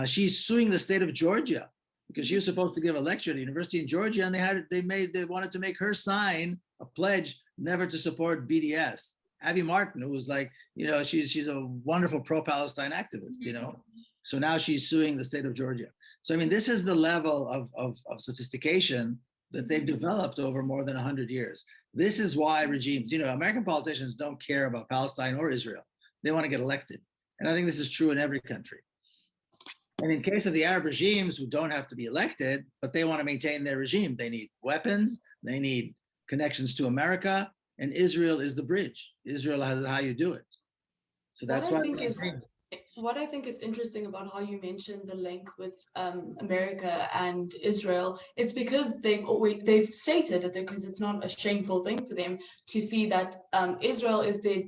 She's suing the state of Georgia because she was supposed to give a lecture at the University in Georgia, and they wanted to make her sign a pledge never to support BDS. Abby Martin, who was like, she's a wonderful pro-Palestine activist, So now she's suing the state of Georgia. So, this is the level of sophistication that they've developed over more than 100 years. This is why regimes, American politicians don't care about Palestine or Israel. They want to get elected. And I think this is true in every country. And in case of the Arab regimes who don't have to be elected, but they want to maintain their regime, they need weapons, they need connections to America, and Israel is the bridge. Israel is how you do it. So that's what I think is interesting about how you mentioned the link with America and Israel. It's because they've stated it, because it's not a shameful thing for them to see that Israel is their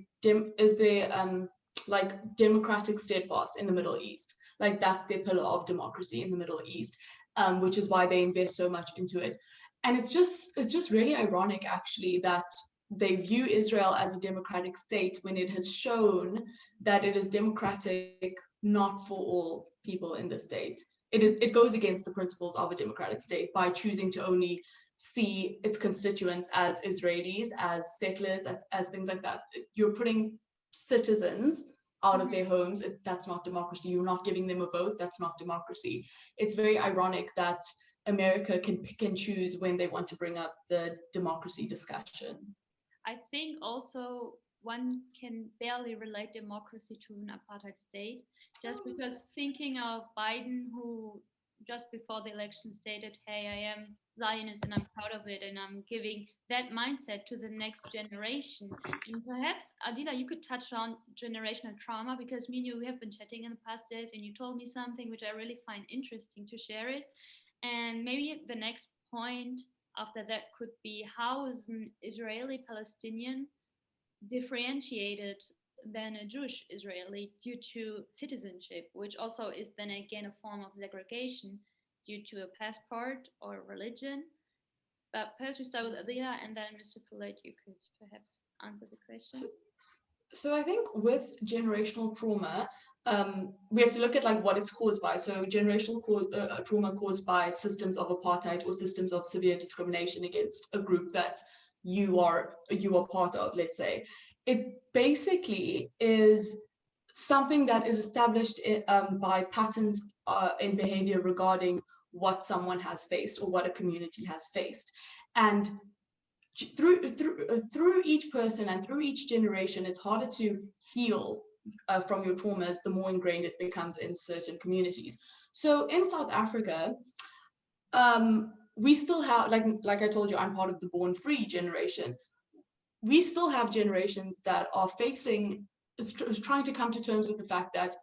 democratic steadfast in the Middle East. Like that's their pillar of democracy in the Middle East, which is why they invest so much into it. And it's just really ironic, actually, that they view Israel as a democratic state when it has shown that it is democratic not for all people in the state. It goes against the principles of a democratic state by choosing to only see its constituents as Israelis, as settlers, as things like that. You're putting citizens out of their homes. That's not democracy. You're not giving them a vote. That's not democracy. It's very ironic that America can pick and choose when they want to bring up the democracy discussion. I think also one can barely relate democracy to an apartheid state, just because thinking of Biden, who just before the election stated, hey, I am Zionist and I'm proud of it, and I'm giving that mindset to the next generation. And perhaps, Aadila, you could touch on generational trauma, because me and you, we have been chatting in the past days, and you told me something which I really find interesting to share it. And maybe the next point after that could be, how is an Israeli Palestinian differentiated than a Jewish Israeli due to citizenship, which also is then again a form of segregation due to a passport or religion. But perhaps we start with Aadila, and then Mr. Peled, you could perhaps answer the question. So I think with generational trauma, we have to look at what it's caused by. So generational trauma caused by systems of apartheid or systems of severe discrimination against a group that you are part of, let's say. It basically is something that is established by patterns in behavior regarding what someone has faced or what a community has faced. And through each person and through each generation, it's harder to heal from your traumas the more ingrained it becomes in certain communities. So in South Africa, we still have, like I told you, I'm part of the born free generation. We still have generations that are trying to come to terms with the fact that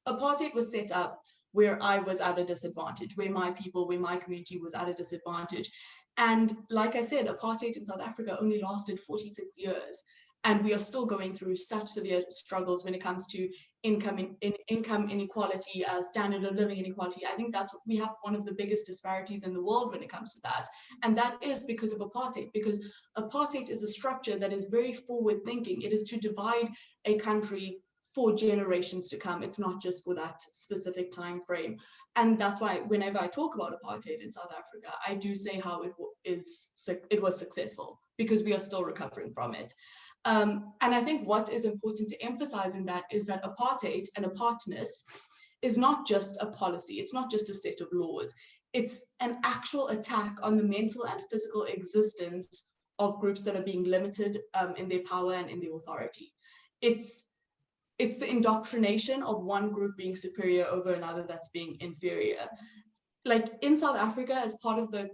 apartheid was set up where I was at a disadvantage, where my people, where my community was at a disadvantage. And like I said, apartheid in South Africa only lasted 46 years. And we are still going through such severe struggles when it comes to income inequality, standard of living inequality. I think we have one of the biggest disparities in the world when it comes to that. And that is because of apartheid, because apartheid is a structure that is very forward thinking. It is to divide a country for generations to come. It's not just for that specific time frame. And that's why whenever I talk about apartheid in South Africa, I do say how it was successful, because we are still recovering from it. And I think what is important to emphasize in that is that apartheid and apartness is not just a policy. It's not just a set of laws. It's an actual attack on the mental and physical existence of groups that are being limited in their power and in their authority. It's the indoctrination of one group being superior over another that's being inferior. Like in South Africa, as part of the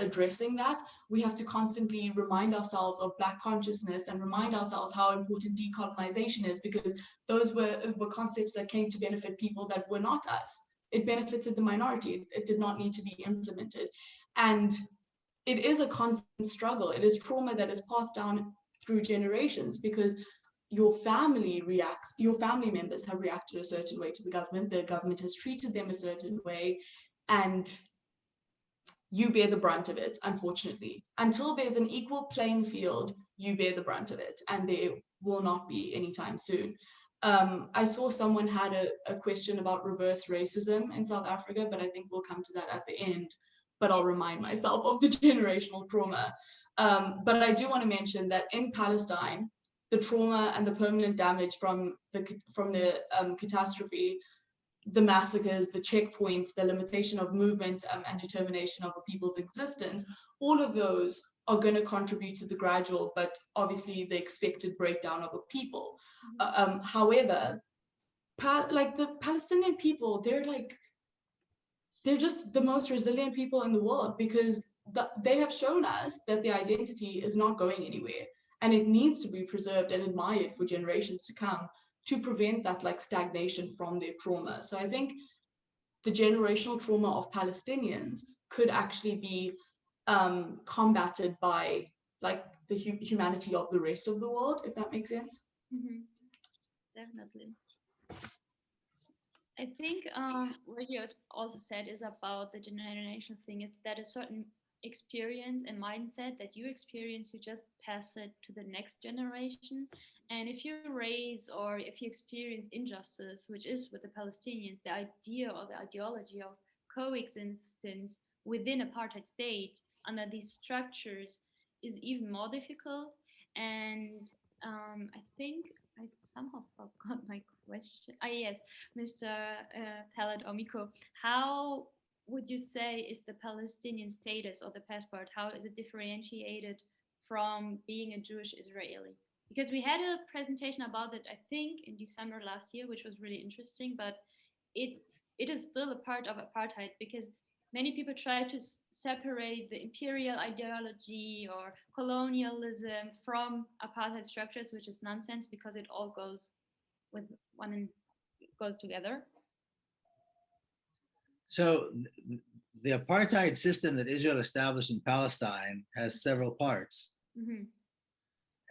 addressing that, we have to constantly remind ourselves of Black consciousness and remind ourselves how important decolonization is, because those were concepts that came to benefit people that were not us. It benefited the minority. It did not need to be implemented. And it is a constant struggle. It is trauma that is passed down through generations, because your family members have reacted a certain way to the government has treated them a certain way, and you bear the brunt of it, unfortunately. Until there's an equal playing field, you bear the brunt of it, and there will not be anytime soon. I saw someone had a question about reverse racism in South Africa, but I think we'll come to that at the end. But I'll remind myself of the generational trauma. But I do want to mention that in Palestine, the trauma and the permanent damage from the catastrophe, the massacres, the checkpoints, the limitation of movement and determination of a people's existence, all of those are going to contribute to the gradual, but obviously the expected breakdown of a people. However, like the Palestinian people, they're just the most resilient people in the world, because they have shown us that their identity is not going anywhere, and it needs to be preserved and admired for generations to come, to prevent that like stagnation from their trauma. So I think the generational trauma of Palestinians could actually be combated by like the humanity of the rest of the world, if that makes sense. Mm-hmm. Definitely. I think what you also said is about the generational thing, is that a certain experience and mindset that you experience, you just pass it to the next generation. And if you raise or if you experience injustice, which is with the Palestinians, the idea or the ideology of coexistence within apartheid state under these structures is even more difficult. And I think I somehow forgot my question. Yes, Mr. Peled or Miko, how would you say is the Palestinian status or the passport? How is it differentiated from being a Jewish Israeli? Because we had a presentation about it, I think, in December last year, which was really interesting, but it is still a part of apartheid, because many people try to separate the imperial ideology or colonialism from apartheid structures, which is nonsense, because it all goes with one and goes together. So the apartheid system that Israel established in Palestine has several parts. Mm-hmm.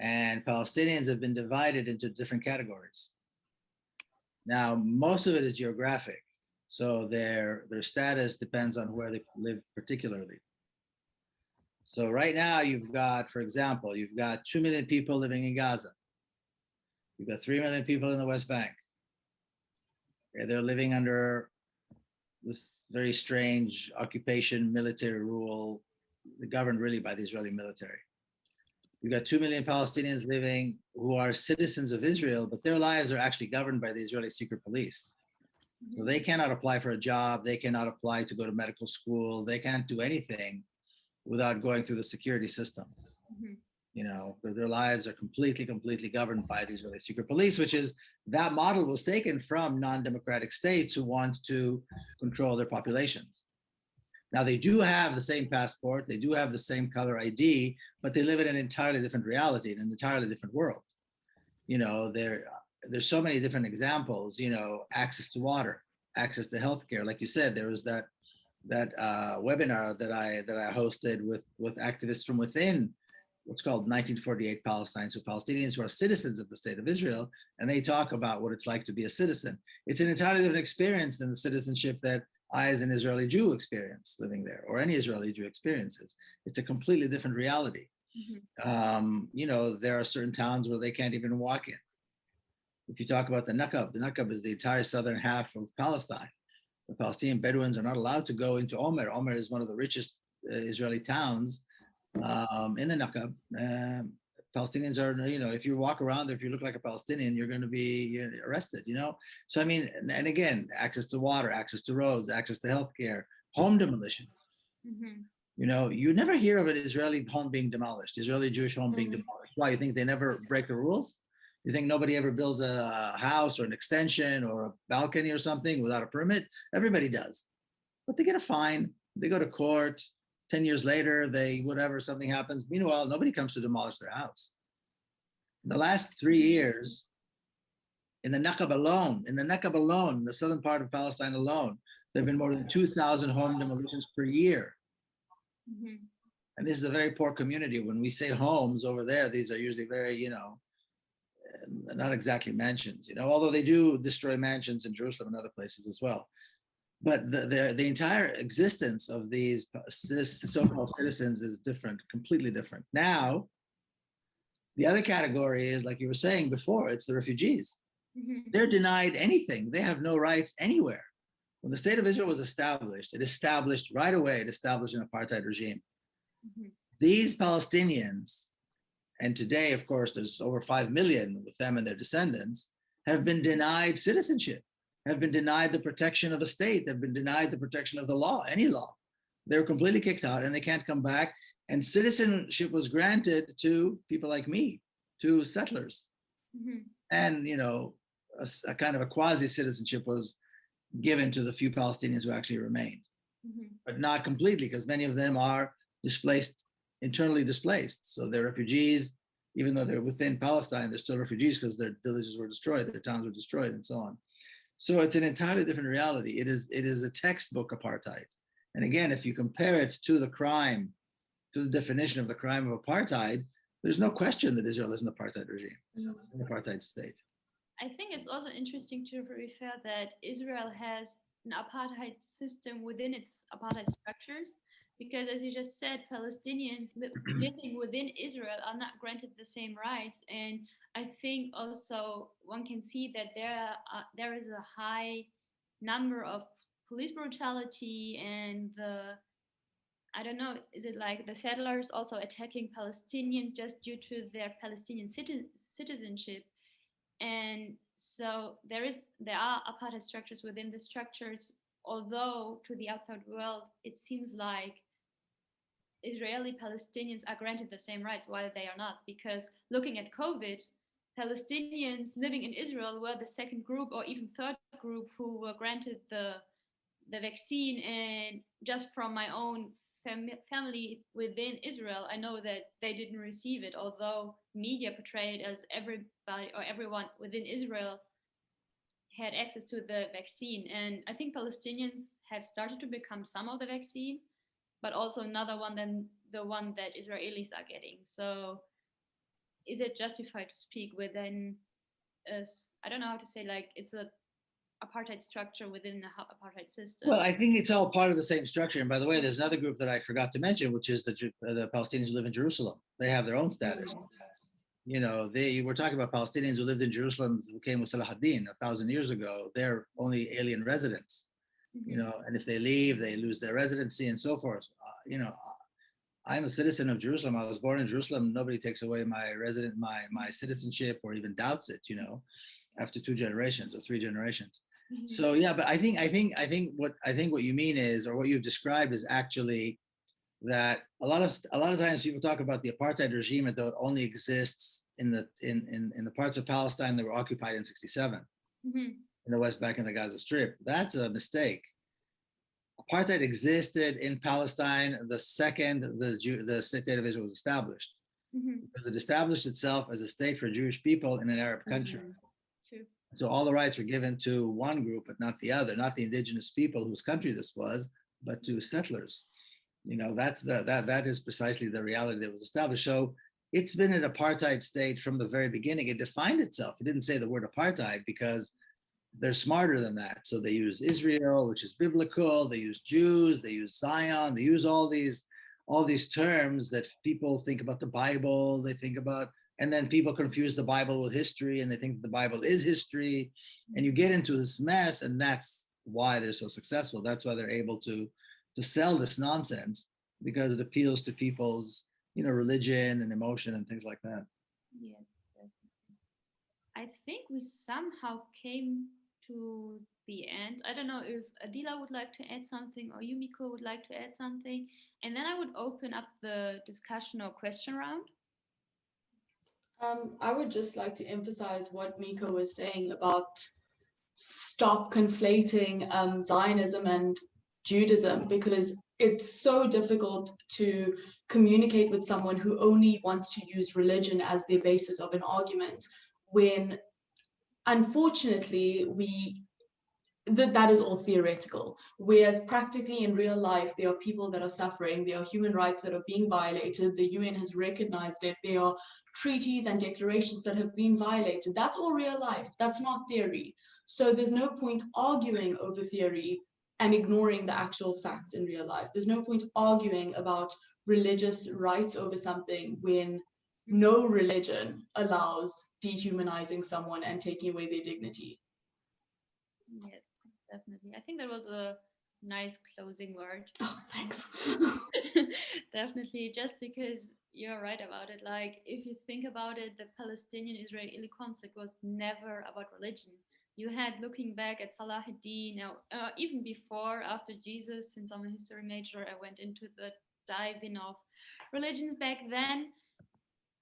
And Palestinians have been divided into different categories. Now, most of it is geographic. So their status depends on where they live particularly. So right now you've got, for example, you've got 2 million people living in Gaza. You've got 3 million people in the West Bank. Okay, they're living under this very strange occupation, military rule, governed really by the Israeli military. You've got 2 million Palestinians living who are citizens of Israel, but their lives are actually governed by the Israeli secret police. So they cannot apply for a job. They cannot apply to go to medical school. They can't do anything without going through the security system. Mm-hmm. You know, because their lives are completely governed by the Israeli secret police, which is, that model was taken from non-democratic states who want to control their populations. Now, they do have the same passport, they do have the same color ID, but they live in an entirely different reality, in an entirely different world. You know, there's so many different examples, you know, access to water, access to healthcare. Like you said, there was that webinar that I hosted with activists from within what's called 1948 Palestine, so Palestinians who are citizens of the state of Israel, and they talk about what it's like to be a citizen. It's an entirely different experience than the citizenship that I, as an Israeli Jew, experience living there, or any Israeli Jew experiences. It's a completely different reality. Mm-hmm. You know, there are certain towns where they can't even walk in. If you talk about the Nakab is the entire southern half of Palestine. The Palestinian Bedouins are not allowed to go into Omer. Omer is one of the richest Israeli towns in the Nakab. Palestinians are, if you walk around there, if you look like a Palestinian, you're going to be arrested, So, I mean, and again, access to water, access to roads, access to healthcare, home demolitions. Mm-hmm. You never hear of an Israeli home being demolished, Israeli Jewish home being demolished. Why? You think they never break the rules? You think nobody ever builds a house or an extension or a balcony or something without a permit? Everybody does. But they get a fine. They go to court. 10 years later, something happens. Meanwhile, nobody comes to demolish their house. In the last 3 years, in the Nakab alone, in the southern part of Palestine alone, there have been more than 2,000 home demolitions per year. Mm-hmm. And this is a very poor community. When we say homes over there, these are usually very, not exactly mansions, although they do destroy mansions in Jerusalem and other places as well. But the entire existence of these so-called citizens is different, completely different. Now, the other category is, like you were saying before, it's the refugees. Mm-hmm. They're denied anything. They have no rights anywhere. When the state of Israel was established, it established right away, it established an apartheid regime. Mm-hmm. These Palestinians, and today, of course, there's over 5 million with them and their descendants, have been denied citizenship, have been denied the protection of a state, have been denied the protection of the law, any law. They were completely kicked out and they can't come back. And citizenship was granted to people like me, to settlers. Mm-hmm. And, a kind of a quasi-citizenship was given to the few Palestinians who actually remained, but not completely, because many of them are displaced, internally displaced. So they're refugees, even though they're within Palestine, they're still refugees because their villages were destroyed, their towns were destroyed, and so on. So it's an entirely different reality. It is a textbook apartheid. And again, if you compare it to the crime, to the definition of the crime of apartheid, there's no question that Israel is an apartheid regime, an apartheid state. I think it's also interesting to refer that Israel has an apartheid system within its apartheid structures, because as you just said, Palestinians living within Israel are not granted the same rights. And I think also one can see that there is a high number of police brutality and I don't know, is it like the settlers also attacking Palestinians just due to their Palestinian citizenship? And so there are apartheid structures within the structures, although to the outside world it seems like Israeli Palestinians are granted the same rights while they are not. Because looking at COVID, Palestinians living in Israel were the second group or even third group who were granted the vaccine. And just from my own family within Israel, I know that they didn't receive it, although media portrayed as everybody or everyone within Israel had access to the vaccine. And I think Palestinians have started to become some of the vaccine, but also another one than the one that Israelis are getting. So is it justified to speak within I don't know how to say, like it's a apartheid structure within the apartheid system? Well, I think it's all part of the same structure. And by the way, there's another group that I forgot to mention, which is the Palestinians who live in Jerusalem. They have their own status. We're talking about Palestinians who lived in Jerusalem, who came with Salah ad-Din 1,000 years ago. They're only alien residents, and if they leave, they lose their residency and so forth. I'm a citizen of Jerusalem. I was born in Jerusalem. Nobody takes away my citizenship or even doubts it, after 2 generations or 3 generations. So yeah, but I think what you mean is, or what you've described is actually that a lot of times people talk about the apartheid regime as though it only exists in the parts of Palestine that were occupied in 1967, in the West Bank and the Gaza Strip. That's a mistake. Apartheid existed in Palestine the second the state of Israel was established, because it established itself as a state for Jewish people in an Arab country. True. So all the rights were given to one group, but not the other, not the indigenous people whose country this was, but to settlers. That is precisely the reality that was established. So it's been an apartheid state from the very beginning. It defined itself. It didn't say the word apartheid because they're smarter than that. So they use Israel, which is biblical. They use Jews. They use Zion. They use all these terms that people think about the Bible. They think about And then people confuse the Bible with history, and they think the Bible is history, and you get into this mess, and that's why they're so successful. That's why they're able to sell this nonsense, because it appeals to people's, religion and emotion and things like that. Yes, definitely. I think we somehow came to the end. I don't know if Aadila would like to add something, or you, Miko, would like to add something. And then I would open up the discussion or question round. I would just like to emphasize what Miko was saying about stop conflating Zionism and Judaism, because it's so difficult to communicate with someone who only wants to use religion as the basis of an argument, when unfortunately that is all theoretical, whereas practically in real life there are people that are suffering, there are human rights that are being violated, the UN has recognized it, there are treaties and declarations that have been violated. That's all real life, that's not theory. So there's no point arguing over theory and ignoring the actual facts in real life. There's no point arguing about religious rights over something when no religion allows dehumanizing someone and taking away their dignity. Yes, definitely. I think that was a nice closing word. Oh, thanks. Definitely, just because you're right about it. Like, if you think about it, the Palestinian-Israeli conflict was never about religion. You had, looking back at Salahuddin, even before, after Jesus, since I'm a history major, I went into the dive in of religions back then.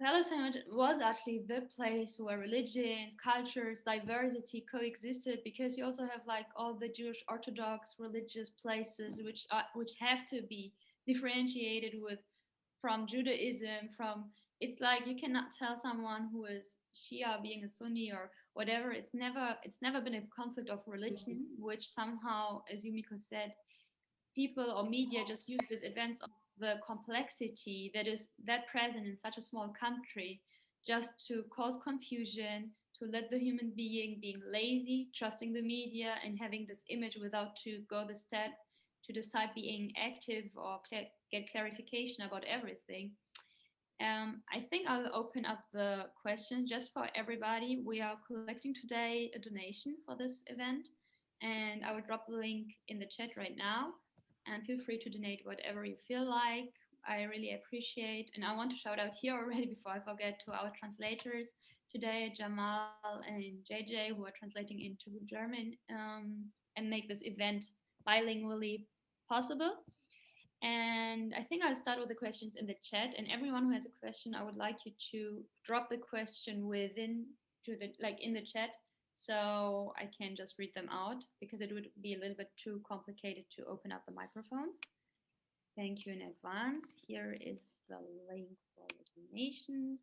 Palestine was actually the place where religions, cultures, diversity coexisted, because you also have like all the Jewish Orthodox religious places which have to be differentiated from Judaism. It's like you cannot tell someone who is Shia being a Sunni or whatever. It's never been a conflict of religion, which somehow, as Yumiko said, people or media just use this events of the complexity that present in such a small country, just to cause confusion, to let the human being lazy, trusting the media, and having this image without to go the step to decide being active or get clarification about everything. I think I'll open up the question just for everybody. We are collecting today a donation for this event, and I will drop the link in the chat right now. And feel free to donate whatever you feel like. I really appreciate, and I want to shout out here already before I forget, to our translators today, Jamal and JJ, who are translating into German and make this event bilingually possible. And I think I'll start with the questions in the chat. And everyone who has a question, I would like you to drop the question in the chat, so I can just read them out, because it would be a little bit too complicated to open up the microphones. Thank you in advance. Here is the link for the donations.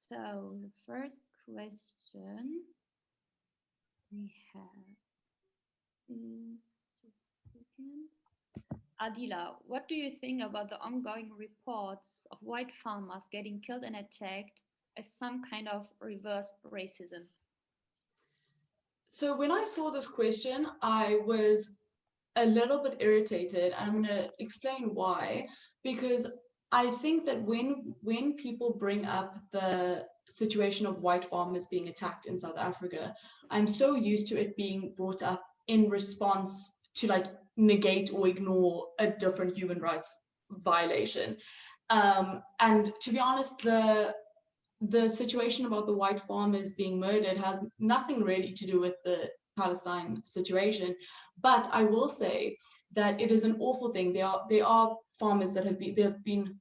So the first question we have is, just a second. Aadila, what do you think about the ongoing reports of white farmers getting killed and attacked as some kind of reverse racism? So when I saw this question, I was a little bit irritated, and I'm going to explain why. Because I think that when people bring up the situation of white farmers being attacked in South Africa, I'm so used to it being brought up in response to like negate or ignore a different human rights violation. And to be honest, the situation about the white farmers being murdered has nothing really to do with the Palestine situation. But I will say that it is an awful thing. There are farmers that have been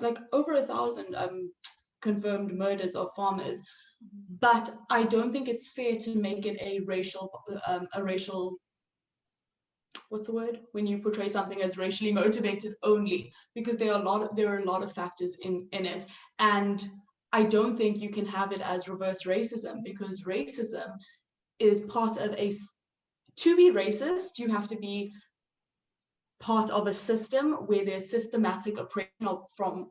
like over 1,000 confirmed murders of farmers. But I don't think it's fair to make it a racial what's the word, when you portray something as racially motivated only, because there are a lot of factors in it. And I don't think you can have it as reverse racism, because racism is part of to be racist, you have to be part of a system where there's systematic oppression from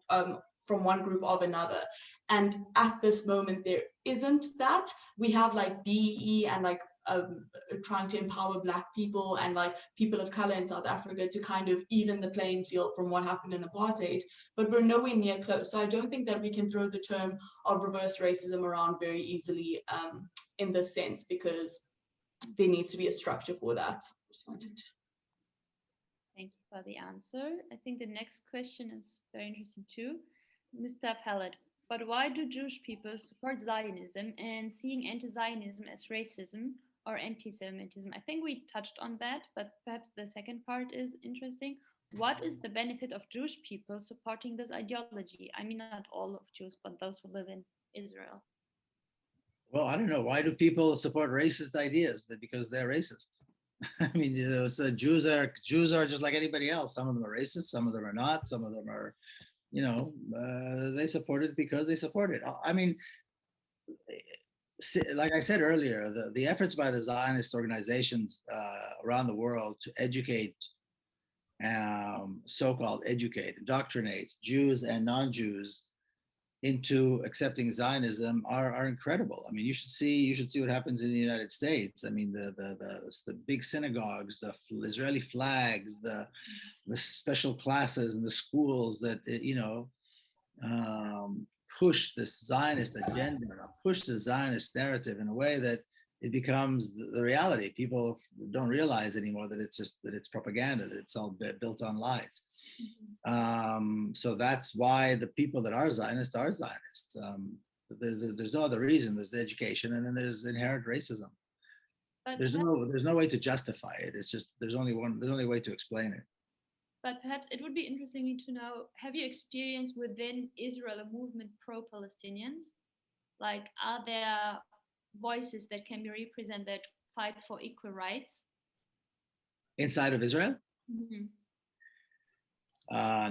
one group of another. And at this moment, there isn't that. We have like BEE and like trying to empower Black people and like people of color in South Africa to kind of even the playing field from what happened in apartheid, but we're nowhere near close. So I don't think that we can throw the term of reverse racism around very easily in this sense, because there needs to be a structure for that. Thank you for the answer. I think the next question is very interesting too. Mr. Peled, but why do Jewish people support Zionism and seeing anti-Zionism as racism or anti-Semitism? I think we touched on that, but perhaps the second part is interesting. What is the benefit of Jewish people supporting this ideology? I mean, not all of Jews, but those who live in Israel. Well, I don't know. Why do people support racist ideas? Because they're racist. I mean, you know, so Jews are just like anybody else. Some of them are racist, some of them are not, some of them are, you know, they support it because they support it. I mean, like I said earlier, the efforts by the Zionist organizations around the world to educate, so-called educate, indoctrinate Jews and non-Jews into accepting Zionism are incredible. I mean, you should see what happens in the United States. I mean, the big synagogues, the Israeli flags, the special classes in the schools that you know push this Zionist agenda, push the Zionist narrative in a way that it becomes the reality. People don't realize anymore that it's propaganda, that it's all built on lies. So that's why the people that are Zionists are Zionists. There's no other reason. There's education, and then there's inherent racism. But there's no way to justify it. It's just there's only way to explain it. But perhaps it would be interesting to know, have you experienced within Israel a movement pro-Palestinians? Like, are there voices that can be represented that fight for equal rights? Inside of Israel? Mm-hmm.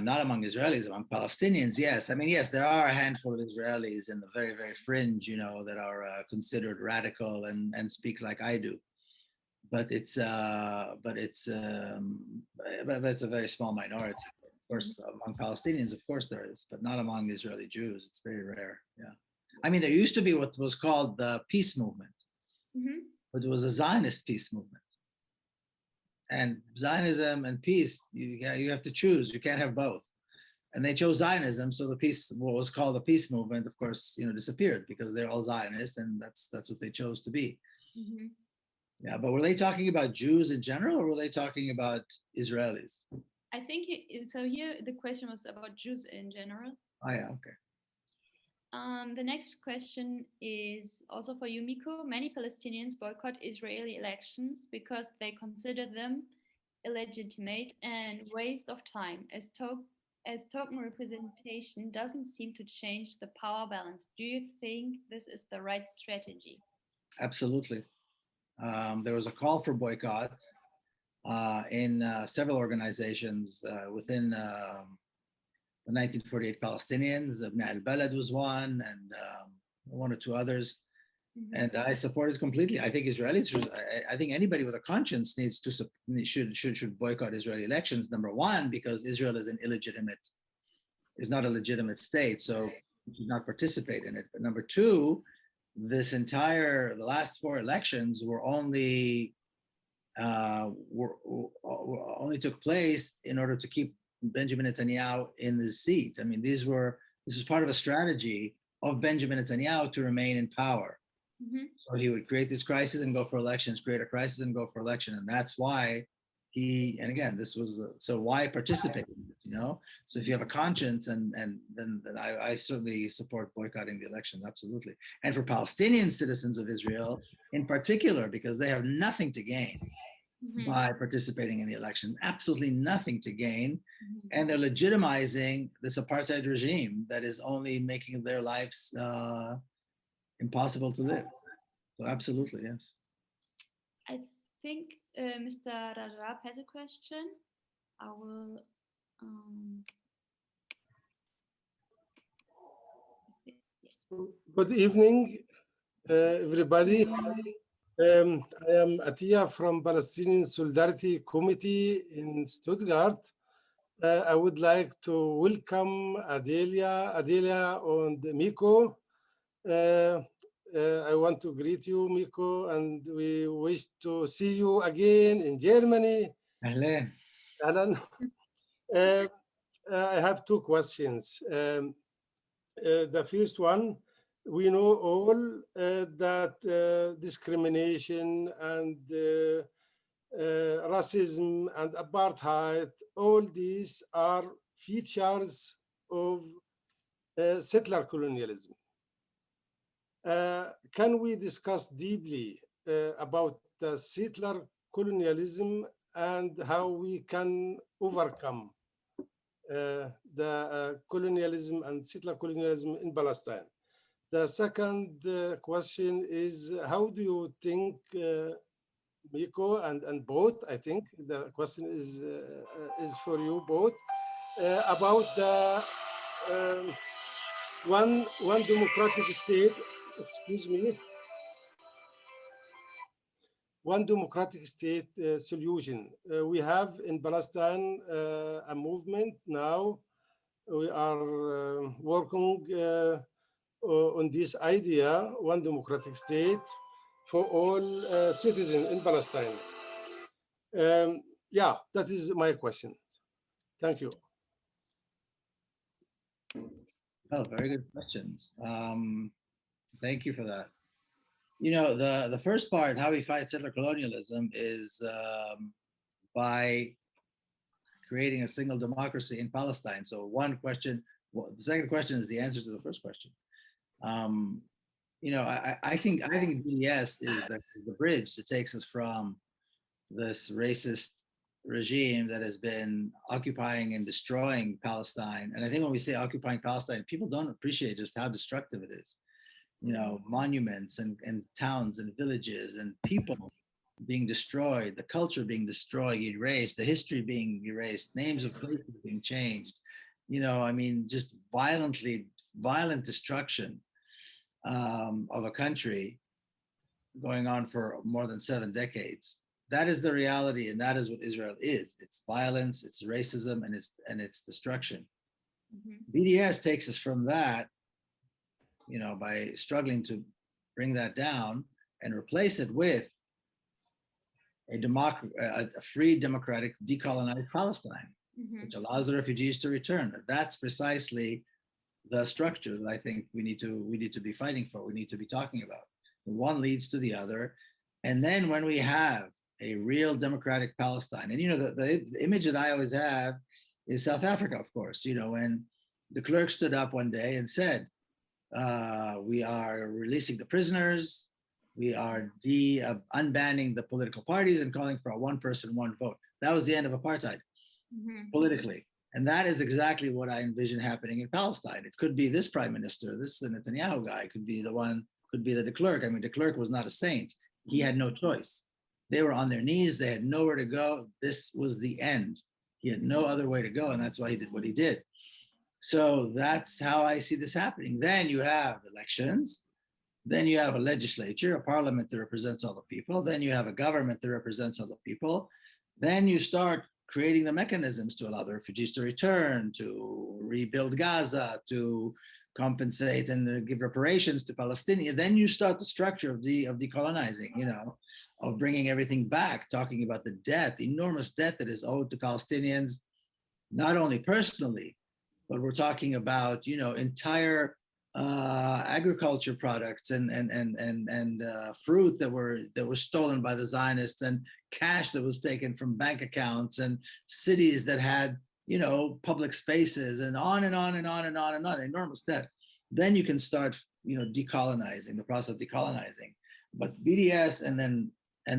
Not among Israelis, among Palestinians, yes. I mean, yes, there are a handful of Israelis in the very, very fringe, you know, that are considered radical and speak like I do. But it's a very small minority. Of course, among Palestinians, of course there is, but not among Israeli Jews. It's very rare. Yeah, I mean, there used to be what was called the peace movement, but it was a Zionist peace movement. And Zionism and peace, you have to choose. You can't have both. And they chose Zionism, so the peace, what was called the peace movement, of course, you know, disappeared because they're all Zionists, and that's what they chose to be. Yeah, but were they talking about Jews in general, or were they talking about Israelis? I think so. Here the question was about Jews in general. Oh yeah, okay. The next question is also for you, Miko. Many Palestinians boycott Israeli elections because they consider them illegitimate and waste of time, as token representation doesn't seem to change the power balance. Do you think this is the right strategy? Absolutely. There was a call for boycott in several organizations within the 1948 Palestinians. Miko Peled was one, and one or two others. And I support it completely. I think Israelis, I think anybody with a conscience should boycott Israeli elections. Number one, because Israel is not a legitimate state, so you should not participate in it. But number two, the last four elections were only took place in order to keep Benjamin Netanyahu in the seat. I mean, this was part of a strategy of Benjamin Netanyahu to remain in power. So he would create this crisis and go for elections, create a crisis and go for election. And that's why so why participate in this, you know? So if you have a conscience, and then I certainly support boycotting the election, absolutely. And for Palestinian citizens of Israel in particular, because they have nothing to gain by participating in the election, absolutely nothing to gain. And they're legitimizing this apartheid regime that is only making their lives impossible to live. So absolutely, yes. I think Mr. Rajab has a question. I will. Yes. Good evening, everybody. I am Atiya from Palestinian Solidarity Committee in Stuttgart. I would like to welcome Aadila and Miko. I want to greet you, Miko, and we wish to see you again in Germany. Ahlan. Alan, I have two questions. The first one, we know all that discrimination and racism and apartheid, all these are features of settler colonialism. Can we discuss deeply about the settler colonialism and how we can overcome the colonialism and settler colonialism in Palestine? The second question is, how do you think, Miko and both, I think the question is for you both, about the one democratic state, excuse me, one democratic state solution. We have in Palestine a movement now. We are working on this idea, one democratic state for all citizens in Palestine. Yeah, that is my question. Thank you. Oh, very good questions. Thank you for that. You know, the first part, how we fight settler colonialism, is by creating a single democracy in Palestine. So one question, well, the second question is the answer to the first question. You know, I think BDS is the bridge that takes us from this racist regime that has been occupying and destroying Palestine. And I think when we say occupying Palestine, people don't appreciate just how destructive it is. You know, monuments and towns and villages and people being destroyed, the culture being destroyed, erased, the history being erased, names of places being changed. You know, I mean, just violent destruction of a country going on for more than 7 decades. That is the reality, and that is what Israel is. It's violence, it's racism, and it's destruction. Mm-hmm. BDS takes us from that, you know, by struggling to bring that down and replace it with a free, democratic, decolonized Palestine, mm-hmm. which allows the refugees to return. That's precisely the structure that I think we need to be fighting for. We need to be talking about. One leads to the other, and then when we have a real democratic Palestine, and you know, the image that I always have is South Africa, of course. You know, when the clerk stood up one day and said, we are releasing the prisoners, we are unbanning the political parties and calling for a one person, one vote. That was the end of apartheid, mm-hmm. politically. And that is exactly what I envision happening in Palestine. It could be this prime minister, this Netanyahu guy, could be the de Klerk. I mean, de Klerk was not a saint. He had no choice. They were on their knees. They had nowhere to go. This was the end. He had no other way to go. And that's why he did what he did. So that's how I see this happening. Then you have elections. Then you have a legislature, a parliament that represents all the people. Then you have a government that represents all the people. Then you start creating the mechanisms to allow the refugees to return, to rebuild Gaza, to compensate and give reparations to Palestinians. Then you start the structure of decolonizing, you know, of bringing everything back, talking about the debt, the enormous debt that is owed to Palestinians, not only personally, but we're talking about, you know, entire agriculture products and fruit that were stolen by the Zionists, and cash that was taken from bank accounts, and cities that had, you know, public spaces, and on and on and on and on and on, enormous debt. Then you can start, you know, decolonizing, the process of decolonizing. But BDS and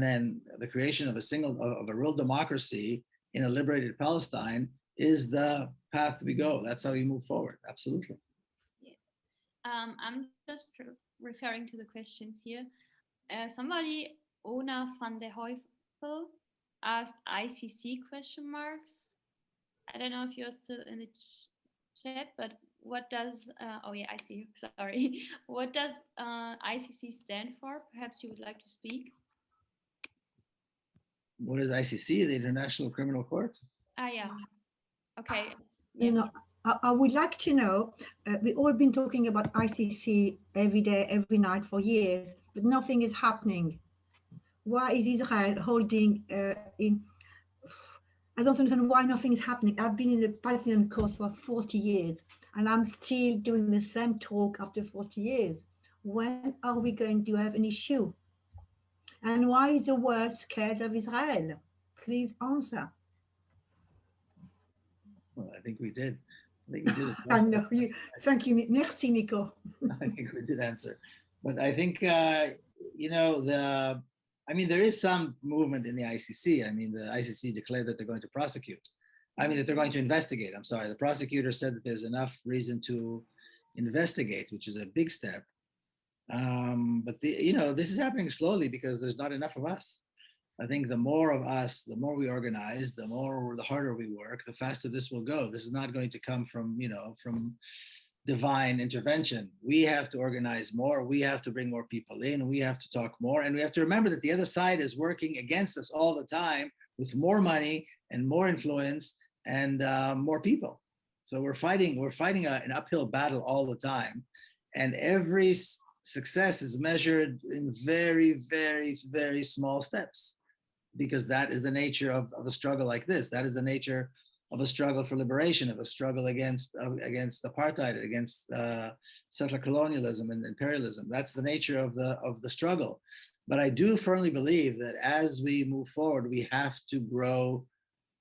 then the creation of a real democracy in a liberated Palestine is the path we go. That's how we move forward. Absolutely. I'm just referring to the questions here. Somebody, Ona van der Heuvel, asked ICC question marks. I don't know if you're still in the chat, but what does, oh yeah, I see you, sorry. What does ICC stand for? Perhaps you would like to speak. What is ICC, the International Criminal Court? Ah, yeah. Okay. Yeah. No, I would like to know, we've all been talking about ICC every day, every night for years, but nothing is happening. Why is Israel holding in? I don't understand why nothing is happening. I've been in the Palestinian cause for 40 years, and I'm still doing the same talk after 40 years. When are we going to have an issue? And why is the world scared of Israel? Please answer. Well, I think we did. I think we did. I know you. Thank you. Merci, Miko. I think we did answer. But I think, you know, I mean, there is some movement in the ICC. I mean, the ICC declared that they're going to prosecute. I mean, that they're going to investigate. I'm sorry. The prosecutor said that there's enough reason to investigate, which is a big step. But you know, this is happening slowly because there's not enough of us. I think the more of us, the more we organize, the harder we work, the faster this will go. This is not going to come from, you know, from divine intervention. We have to organize more. We have to bring more people in. We have to talk more. And we have to remember that the other side is working against us all the time with more money and more influence and more people. So we're fighting an uphill battle all the time. And every success is measured in very, very, very small steps, because that is the nature of a struggle like this. That is the nature of a struggle for liberation, of a struggle against apartheid, against settler colonialism and imperialism. That's the nature of the struggle. But I do firmly believe that as we move forward, we have to grow.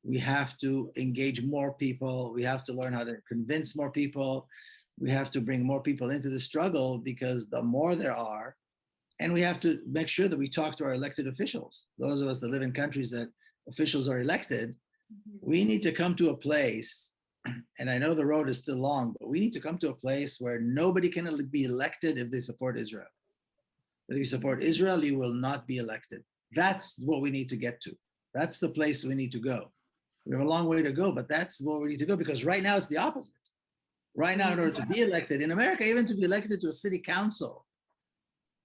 We have to engage more people. We have to learn how to convince more people. We have to bring more people into the struggle, because the more there are, and we have to make sure that we talk to our elected officials. Those of us that live in countries that officials are elected, we need to come to a place, and I know the road is still long, but we need to come to a place where nobody can be elected if they support Israel. If you support Israel, you will not be elected. That's what we need to get to. That's the place we need to go. We have a long way to go, but that's where we need to go, because right now it's the opposite. Right now, in order to be elected in America, even to be elected to a city council,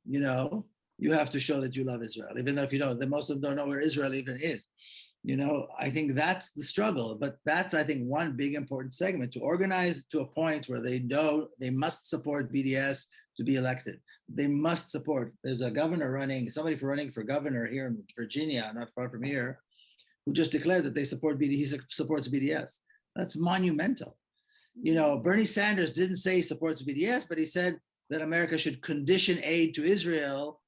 you know, you have to show that you love Israel, even though if you don't, the most of them don't know where Israel even is. You know, I think that's the struggle, but that's, I think, one big important segment, to organize to a point where they know they must support BDS to be elected. They must support. There's a governor running, somebody running for governor here in Virginia, not far from here, who just declared that they support BDS. He supports BDS. That's monumental. You know, Bernie Sanders didn't say he supports BDS, but he said that America should condition aid to Israel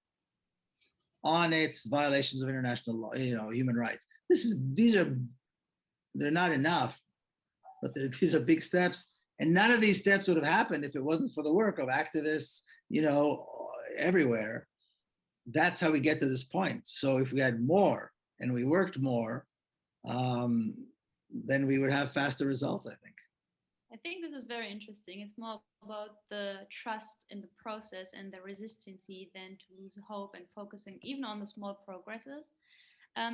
on its violations of international law, you know, human rights. They're not enough, but these are big steps. And none of these steps would have happened if it wasn't for the work of activists, you know, everywhere. That's how we get to this point. So if we had more and we worked more, then we would have faster results, I think. I think this is very interesting. It's more about the trust in the process and the resistancy than to lose hope and focusing even on the small progresses.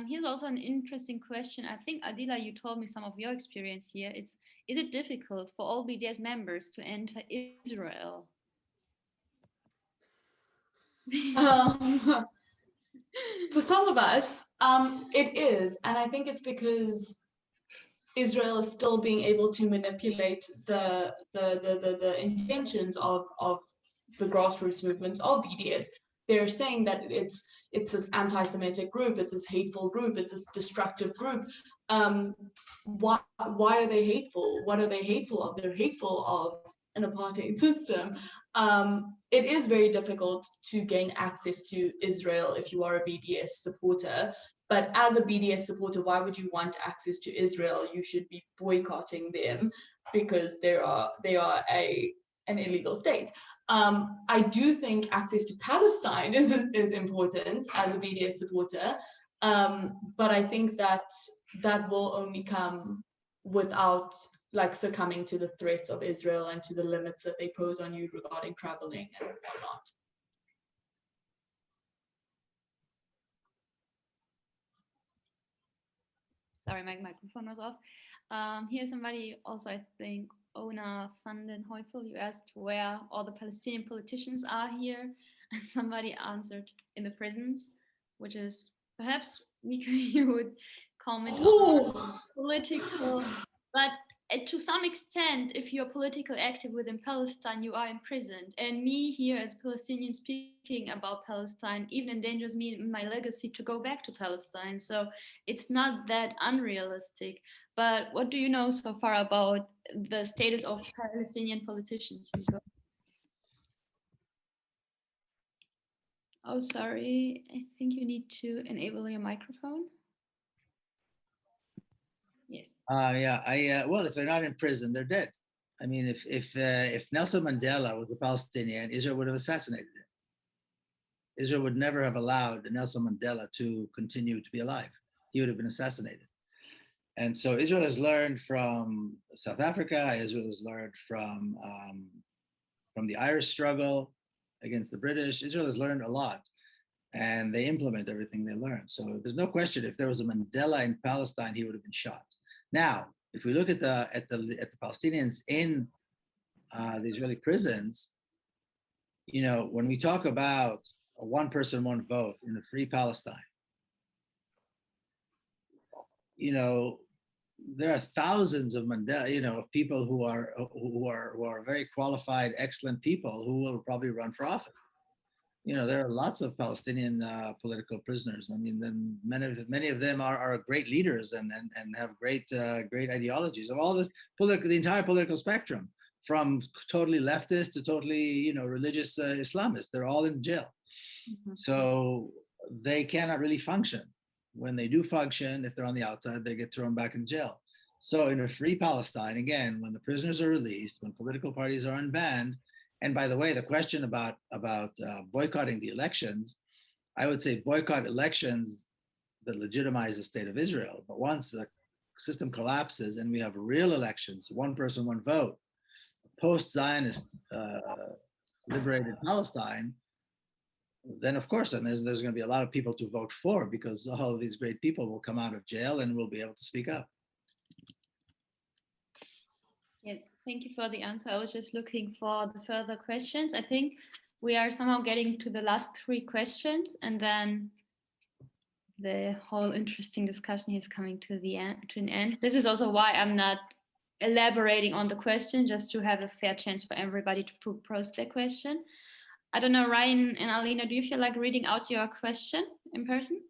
Here's also an interesting question. I think, Aadila, you told me some of your experience here. Is it difficult for all BDS members to enter Israel? For some of us, it is. And I think it's because Israel is still being able to manipulate the intentions of the grassroots movements of BDS. They're saying that it's this anti-Semitic group, it's this hateful group, it's this destructive group. Why are they hateful? What are they hateful of? They're hateful of an apartheid system. It is very difficult to gain access to Israel if you are a BDS supporter. But as a BDS supporter, why would you want access to Israel? You should be boycotting them because they are an illegal state. I do think access to Palestine is important as a BDS supporter, but I think that will only come without like succumbing to the threats of Israel and to the limits that they pose on you regarding traveling and whatnot. Sorry, my microphone was off. Here's somebody also, I think, Ona van den Heuvel, you asked where all the Palestinian politicians are here, and somebody answered in the prisons, which is perhaps, Miko, you would comment on political, but to some extent, if you're politically active within Palestine, you are imprisoned. And me here as Palestinian speaking about Palestine even endangers me and my legacy to go back to Palestine. So it's not that unrealistic. But what do you know so far about the status of Palestinian politicians, Miko? Oh, sorry. I think you need to enable your microphone. Yes. Well, if they're not in prison, they're dead. I mean, if Nelson Mandela was a Palestinian, Israel would have assassinated him. Israel would never have allowed Nelson Mandela to continue to be alive. He would have been assassinated. And so Israel has learned from South Africa. Israel has learned from the Irish struggle against the British. Israel has learned a lot, and they implement everything they learned. So there's no question, if there was a Mandela in Palestine, he would have been shot. Now, if we look at the Palestinians in the Israeli prisons, you know, when we talk about a one person, one vote in a free Palestine, you know, there are thousands of Mandela, you know, people who are very qualified, excellent people who will probably run for office. You know, there are lots of Palestinian political prisoners. I mean, then many of them are great leaders and have great ideologies of all the entire political spectrum, from totally leftist to totally, you know, religious Islamists. They're all in jail. Mm-hmm. So they cannot really function. When they do function, if they're on the outside, they get thrown back in jail. So in a free Palestine, again, when the prisoners are released, when political parties are unbanned, and by the way, the question about boycotting the elections, I would say boycott elections that legitimize the state of Israel. But once the system collapses and we have real elections, one person, one vote, post-Zionist liberated Palestine, then of course, and there's going to be a lot of people to vote for, because all of these great people will come out of jail and will be able to speak up. Yes, thank you for the answer. I was just looking for the further questions. I think we are somehow getting to the last 3 questions, and then the whole interesting discussion is coming to an end. This is also why I'm not elaborating on the question, just to have a fair chance for everybody to pose their question. I don't know, Ryan and Alina, do you feel like reading out your question in person?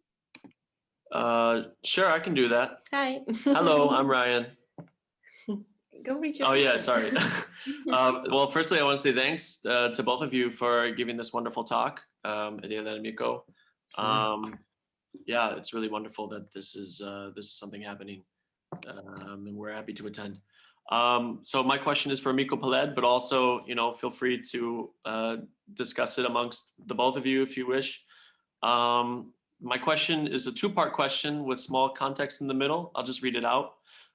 Sure, I can do that. Hi. Hello, I'm Ryan. Go read your question. Yeah, sorry. Well, firstly, I want to say thanks to both of you for giving this wonderful talk, Aadila and Miko. Yeah, it's really wonderful that this is something happening, and we're happy to attend. So my question is for Miko Peled, but also, you know, feel free to discuss it amongst the both of you if you wish. My question is a 2-part question with small context in the middle. I'll just read it out.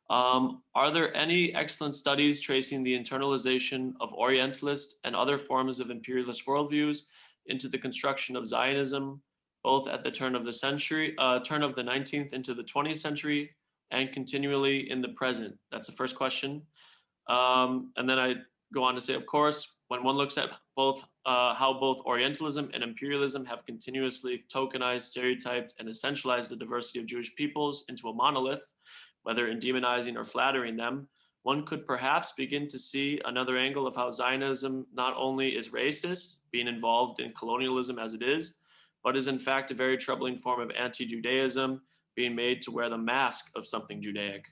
Are there any excellent studies tracing the internalization of Orientalist and other forms of imperialist worldviews into the construction of Zionism, both at the turn of the 19th into the 20th century, and continually in the present? That's the first question. And then I go on to say, of course, when one looks at both how both Orientalism and imperialism have continuously tokenized, stereotyped, and essentialized the diversity of Jewish peoples into a monolith, whether in demonizing or flattering them, one could perhaps begin to see another angle of how Zionism not only is racist, being involved in colonialism as it is, but is in fact a very troubling form of anti-Judaism, being made to wear the mask of something Judaic.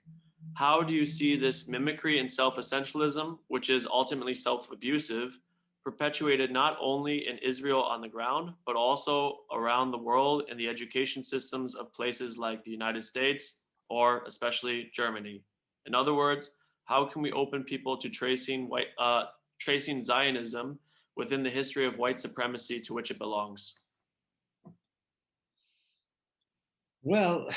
How do you see this mimicry and self-essentialism, which is ultimately self-abusive, perpetuated not only in Israel on the ground, but also around the world in the education systems of places like the United States, or especially Germany? In other words, how can we open people to tracing Zionism within the history of white supremacy to which it belongs? Well,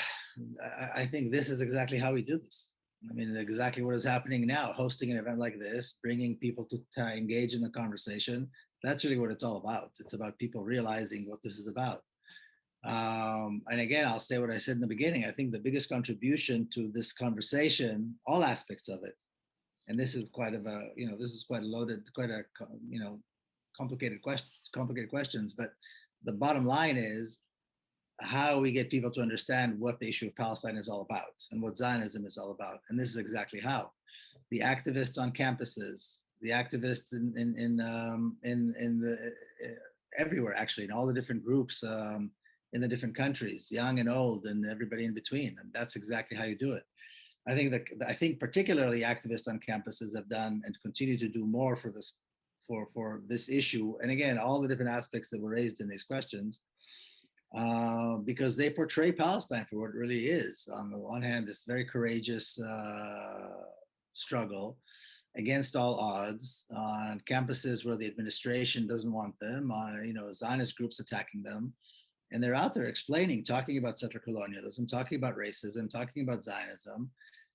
I think this is exactly how we do this. I mean, exactly what is happening now, hosting an event like this, bringing people to engage in the conversation. That's really what it's all about. It's about people realizing what this is about. And again, I'll say what I said in the beginning. I think the biggest contribution to this conversation, all aspects of it, and this is quite a, you know, this is quite a loaded, quite a, you know, complicated questions, but the bottom line is how we get people to understand what the issue of Palestine is all about and what Zionism is all about. And this is exactly how. the activists on campuses, the activists in the everywhere, actually, in all the different groups in the different countries, young and old, and everybody in between. And that's exactly how you do it. I think particularly activists on campuses have done and continue to do more for this issue. And again, all the different aspects that were raised in these questions, because they portray Palestine for what it really is. On the one hand, this very courageous struggle against all odds on campuses where the administration doesn't want them, Zionist groups attacking them. And they're out there explaining, talking about settler colonialism, talking about racism, talking about Zionism,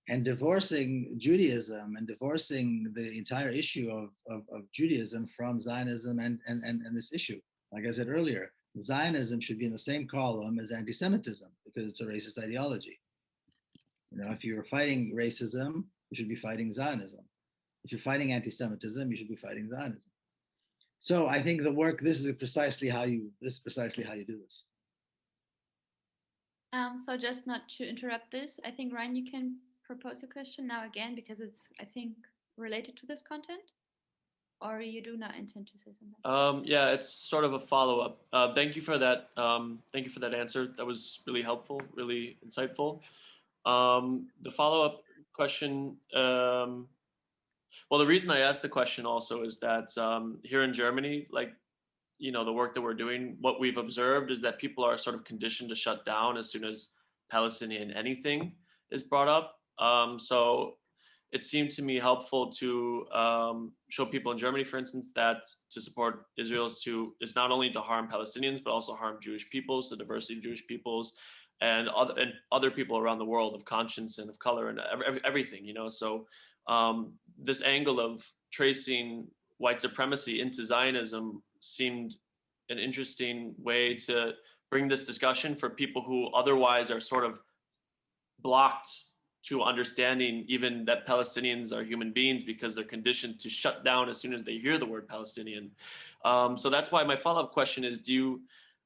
and divorcing Judaism and divorcing the entire issue of Judaism from Zionism and this issue. Like I said earlier, Zionism should be in the same column as anti-Semitism because it's a racist ideology. If you're fighting racism, you should be fighting Zionism. If you're fighting anti-Semitism, you should be fighting Zionism. So I think this is precisely how you do this. So just not to interrupt this, I think Ryan, you can propose a question now again because it's, I think, related to this content, or you do not intend to say something? Yeah, it's sort of a follow-up. Thank you for that. Thank you for that answer. That was really helpful, really insightful. The follow-up question. Well, the reason I asked the question also is that here in Germany, the work that we're doing, what we've observed is that people are sort of conditioned to shut down as soon as Palestinian anything is brought up. So it seemed to me helpful to show people in Germany, for instance, that to support Israel is not only to harm Palestinians, but also harm Jewish peoples, the diversity of Jewish peoples, and other people around the world of conscience and of color and everything, So this angle of tracing white supremacy into Zionism seemed an interesting way to bring this discussion for people who otherwise are sort of blocked to understanding even that Palestinians are human beings because they're conditioned to shut down as soon as they hear the word Palestinian. So that's why my follow-up question is, do you,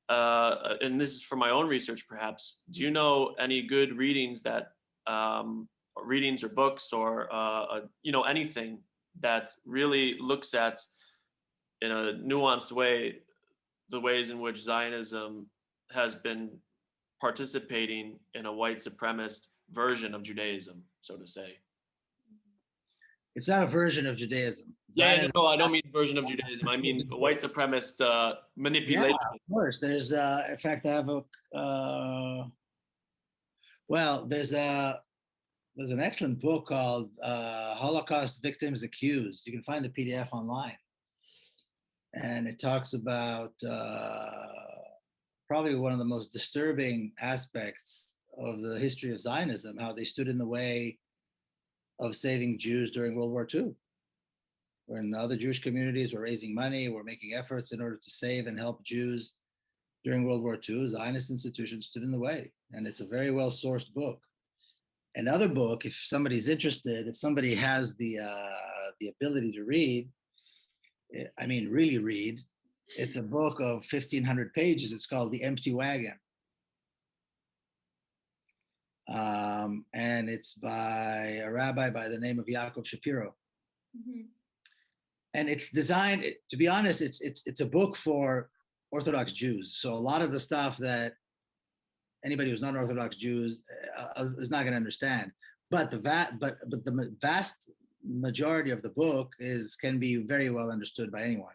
and this is for my own research perhaps, do you know any good readings that, or readings or books or, anything that really looks at, in a nuanced way, the ways in which Zionism has been participating in a white supremacist version of Judaism, so to say? It's not a version of Judaism. Zionism, no, I don't mean version of Judaism. I mean a white supremacist manipulation. Yeah, of course. There's, in fact, I have there's an excellent book called Holocaust Victims Accused. You can find the PDF online. And it talks about probably one of the most disturbing aspects of the history of Zionism, how they stood in the way of saving Jews during World War II. When other Jewish communities were raising money, were making efforts in order to save and help Jews during World War II, Zionist institutions stood in the way. And it's a very well-sourced book. Another book, if somebody's interested, if somebody has the ability to read, really read, it's a book of 1,500 pages. It's called The Empty Wagon. And it's by a rabbi by the name of Yaakov Shapiro. Mm-hmm. And it's designed, to be honest, it's a book for Orthodox Jews. So a lot of the stuff that anybody who's not Orthodox Jews is not going to understand. But the vast majority of the book can be very well understood by anyone.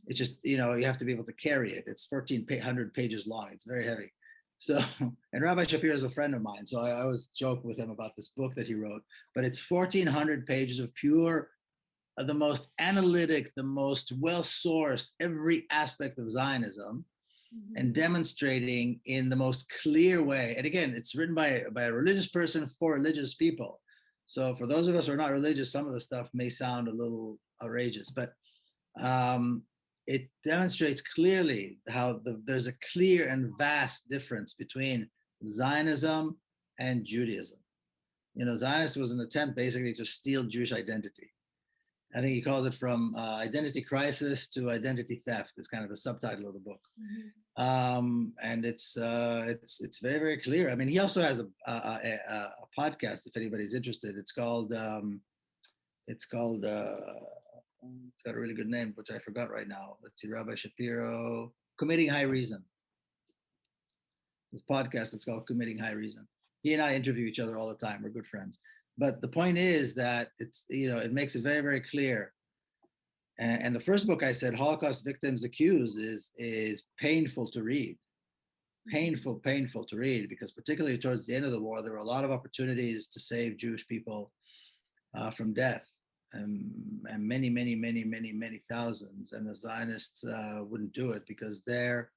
It's just, you have to be able to carry it. It's 1,400 pages long. It's very heavy. So, and Rabbi Shapiro is a friend of mine. So I always joke with him about this book that he wrote, but it's 1,400 pages of pure, the most analytic, the most well-sourced, every aspect of Zionism, mm-hmm. and demonstrating in the most clear way. And again, it's written by a religious person for religious people. So for those of us who are not religious, some of the stuff may sound a little outrageous, but it demonstrates clearly how there's a clear and vast difference between Zionism and Judaism. Zionism was an attempt basically to steal Jewish identity. I think he calls it from identity crisis to identity theft is kind of the subtitle of the book. Mm-hmm. And it's very, very clear. I mean, he also has a podcast, if anybody's interested. It's called It's called, it's got a really good name, which I forgot right now. Let's see, Rabbi Shapiro, Committing High Reason. This podcast is called Committing High Reason. He and I interview each other all the time. We're good friends. But the point is that it's, it makes it very, very clear. And the first book I said, Holocaust Victims Accused, is painful to read. Painful to read, because particularly towards the end of the war, there were a lot of opportunities to save Jewish people from death, and many thousands. And the Zionists wouldn't do it because their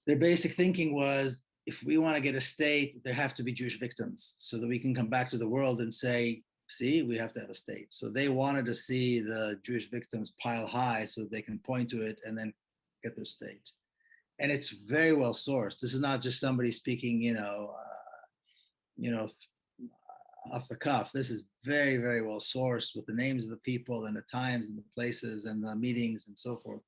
basic thinking was, if we want to get a state, there have to be Jewish victims so that we can come back to the world and say, see, we have to have a state. So they wanted to see the Jewish victims pile high so they can point to it and then get their state. And it's very well sourced. This is not just somebody speaking, off the cuff. This is very, very well sourced with the names of the people and the times and the places and the meetings and so forth.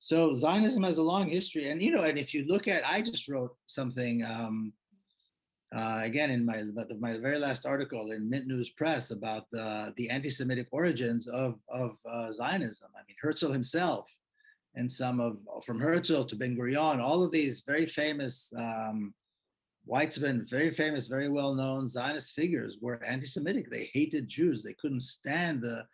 So Zionism has a long history. And, and if you look at, I just wrote something, again, in my very last article in Mint News Press about the anti-Semitic origins of Zionism. I mean, Herzl himself, and from Herzl to Ben Gurion, all of these very famous, Weitzman, very famous, very well-known Zionist figures were anti-Semitic. They hated Jews. They couldn't stand the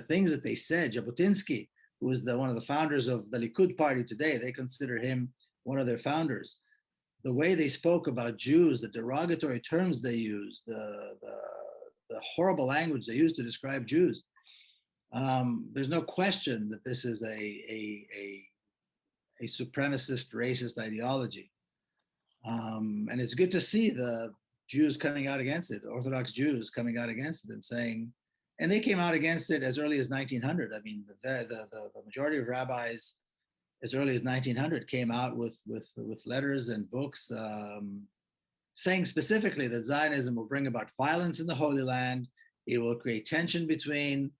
things that they said. Jabotinsky, who was one of the founders of the Likud party today, they consider him one of their founders. The way they spoke about Jews, the derogatory terms they used, the horrible language they used to describe Jews. There's no question that this is a supremacist, racist ideology. And it's good to see the Jews coming out against it, Orthodox Jews coming out against it and saying, and they came out against it as early as 1900. I mean, the majority of rabbis as early as 1900 came out with letters and books saying specifically that Zionism will bring about violence in the Holy Land. It will create tension between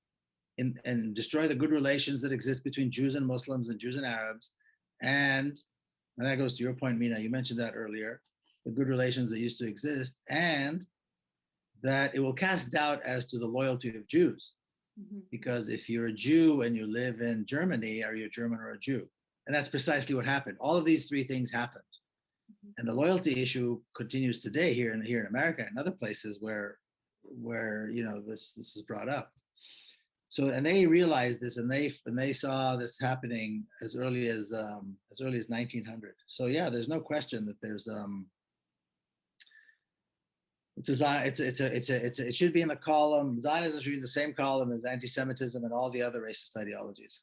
and destroy the good relations that exist between Jews and Muslims and Jews and Arabs. And that goes to your point, Mina, you mentioned that earlier, the good relations that used to exist, and that it will cast doubt as to the loyalty of Jews. Mm-hmm. Because if you're a Jew and you live in Germany, are you a German or a Jew? And that's precisely what happened. All of these three things happened. Mm-hmm. And the loyalty issue continues today here in America and other places where this is brought up. So, and they realized this, and they saw this happening as early as 1900. So yeah, there's no question that there's it should be in the column. Zionism should be in the same column as anti-Semitism and all the other racist ideologies.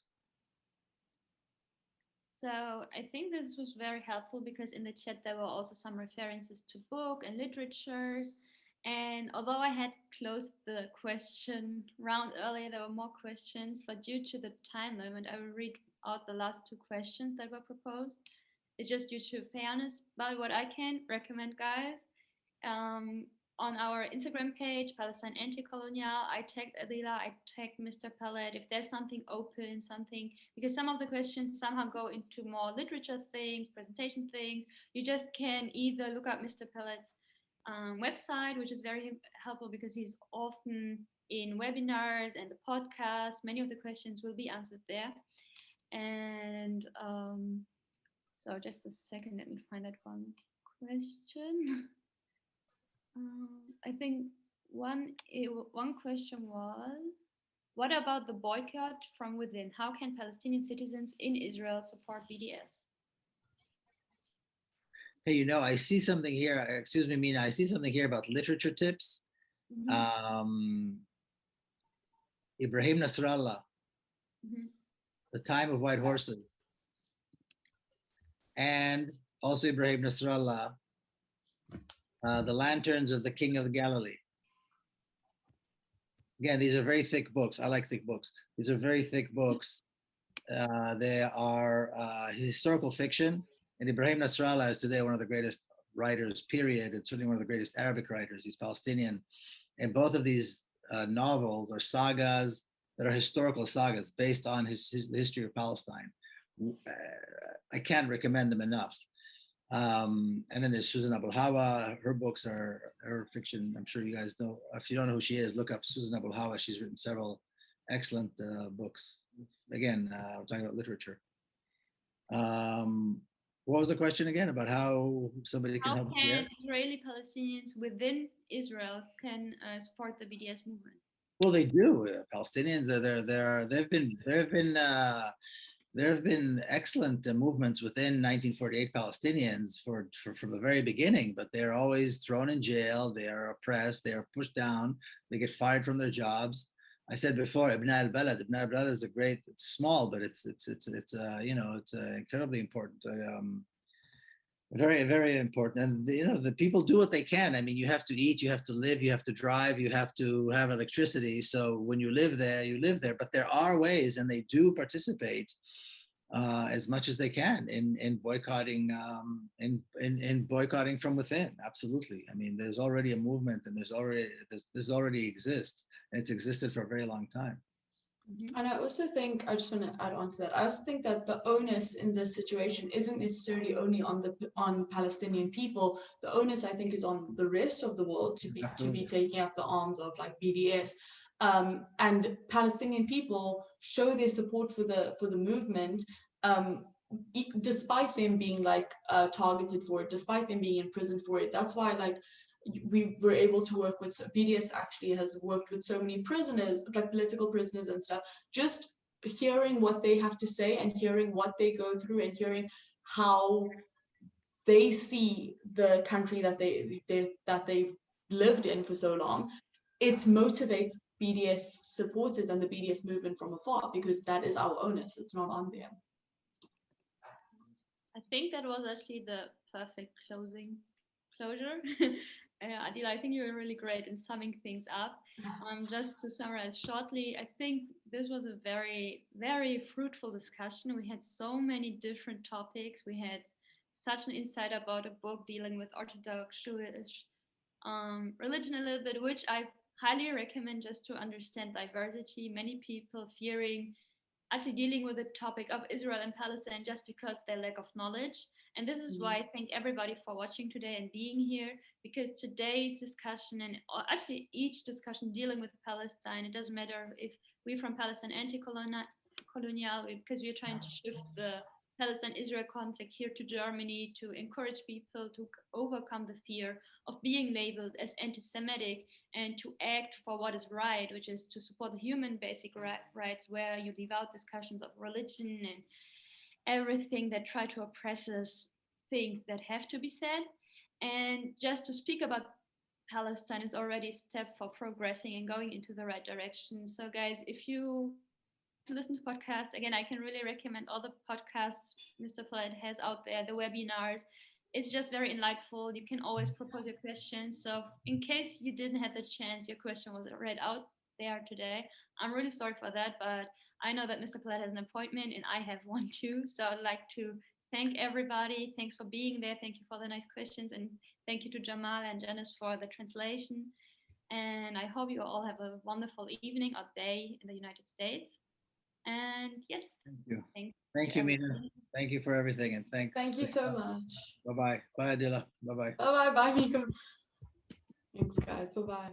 So I think this was very helpful because in the chat there were also some references to book and literatures. And although I had closed the question round earlier, there were more questions, but due to the time limit, I will read out the last two questions that were proposed. It's just due to fairness, but what I can recommend, guys, on our Instagram page, Palestine Anti-Colonial, I tagged Aadila, I tagged Mr. Peled. If there's something open, because some of the questions somehow go into more literature things, presentation things, you just can either look up Mr. Peled's website, which is very helpful because he's often in webinars and the podcast. Many of the questions will be answered there. And so just a second, let me find that one question. I think one question was, what about the boycott from within? How can Palestinian citizens in Israel support BDS? Hey, I see something here. Excuse me, Mina. I see something here about literature tips. Mm-hmm. Ibrahim Nasrallah, mm-hmm. The Time of White Horses. And also Ibrahim Nasrallah, The Lanterns of the King of Galilee. Again, these are very thick books. I like thick books. These are very thick books. They are historical fiction. And Ibrahim Nasrallah is today one of the greatest writers, period, and certainly one of the greatest Arabic writers. He's Palestinian. And both of these novels are sagas that are historical sagas based on the history of Palestine. I can't recommend them enough. And then there's Susan Abu Hawa. Her books are her fiction. I'm sure you guys know. If you don't know who she is, look up Susan Abu Hawa. She's written several excellent books. Again, we're talking about literature. What was the question again about how somebody can How help? can Israeli Palestinians within Israel can support the BDS movement? Well, they do. Palestinians. There have been excellent movements within 1948 Palestinians from the very beginning, but they're always thrown in jail. They are oppressed. They are pushed down. They get fired from their jobs. I said before, Ibn al-Balad. Ibn al-Balad is a great. It's small, but it's incredibly important. Very, very important. And the people do what they can. I mean, you have to eat, you have to live, you have to drive, you have to have electricity. So when you live there, you live there. But there are ways, and they do participate as much as they can in boycotting in boycotting from within. Absolutely. I mean, there's already a movement, and this already exists, and it's existed for a very long time. And I also think, I just want to add on to that, I also think that the onus in this situation isn't necessarily only on Palestinian people. The onus, I think, is on the rest of the world to be taking up the arms of like BDS. And Palestinian people show their support for the movement, despite them being like targeted for it, despite them being in prison for it. That's why like we were able to work with, BDS actually has worked with so many prisoners, like political prisoners and stuff. Just hearing what they have to say and hearing what they go through and hearing how they see the country that they've lived in for so long, it motivates BDS supporters and the BDS movement from afar, because that is our onus. It's not on them. I think that was actually the perfect closure. Aadila, I think you were really great in summing things up. Just to summarize shortly, I think this was a very, very fruitful discussion. We had so many different topics. We had such an insight about a book dealing with Orthodox Jewish religion a little bit, which I highly recommend just to understand diversity. Many people fearing actually dealing with the topic of Israel and Palestine just because their lack of knowledge. And this is why I thank everybody for watching today and being here, because today's discussion, and actually each discussion dealing with Palestine, it doesn't matter if we're from Palestine anti-colonial, because we're trying to shift the Palestine-Israel conflict here to Germany to encourage people to overcome the fear of being labeled as anti-Semitic and to act for what is right, which is to support the human basic rights, where you leave out discussions of religion and everything that try to oppress us, things that have to be said. And just to speak about Palestine is already a step for progressing and going into the right direction. So guys, if you listen to podcasts, again, I can really recommend all the podcasts Mr. Peled has out there, the webinars. It's just very enlightful. You can always propose your questions. So in case you didn't have the chance, your question was read out there today, I'm really sorry for that, but I know that Mr. Peled has an appointment and I have one too. So I'd like to thank everybody. Thanks for being there. Thank you for the nice questions. And thank you to Jamal and Janice for the translation. And I hope you all have a wonderful evening or day in the United States. And yes, thank you. Thank you, Mina. Thank you for everything. And thanks. Thank you so much. Bye-bye. Bye, Aadila. Bye-bye. Bye-bye. Bye, Miko. Thanks, guys. Bye-bye.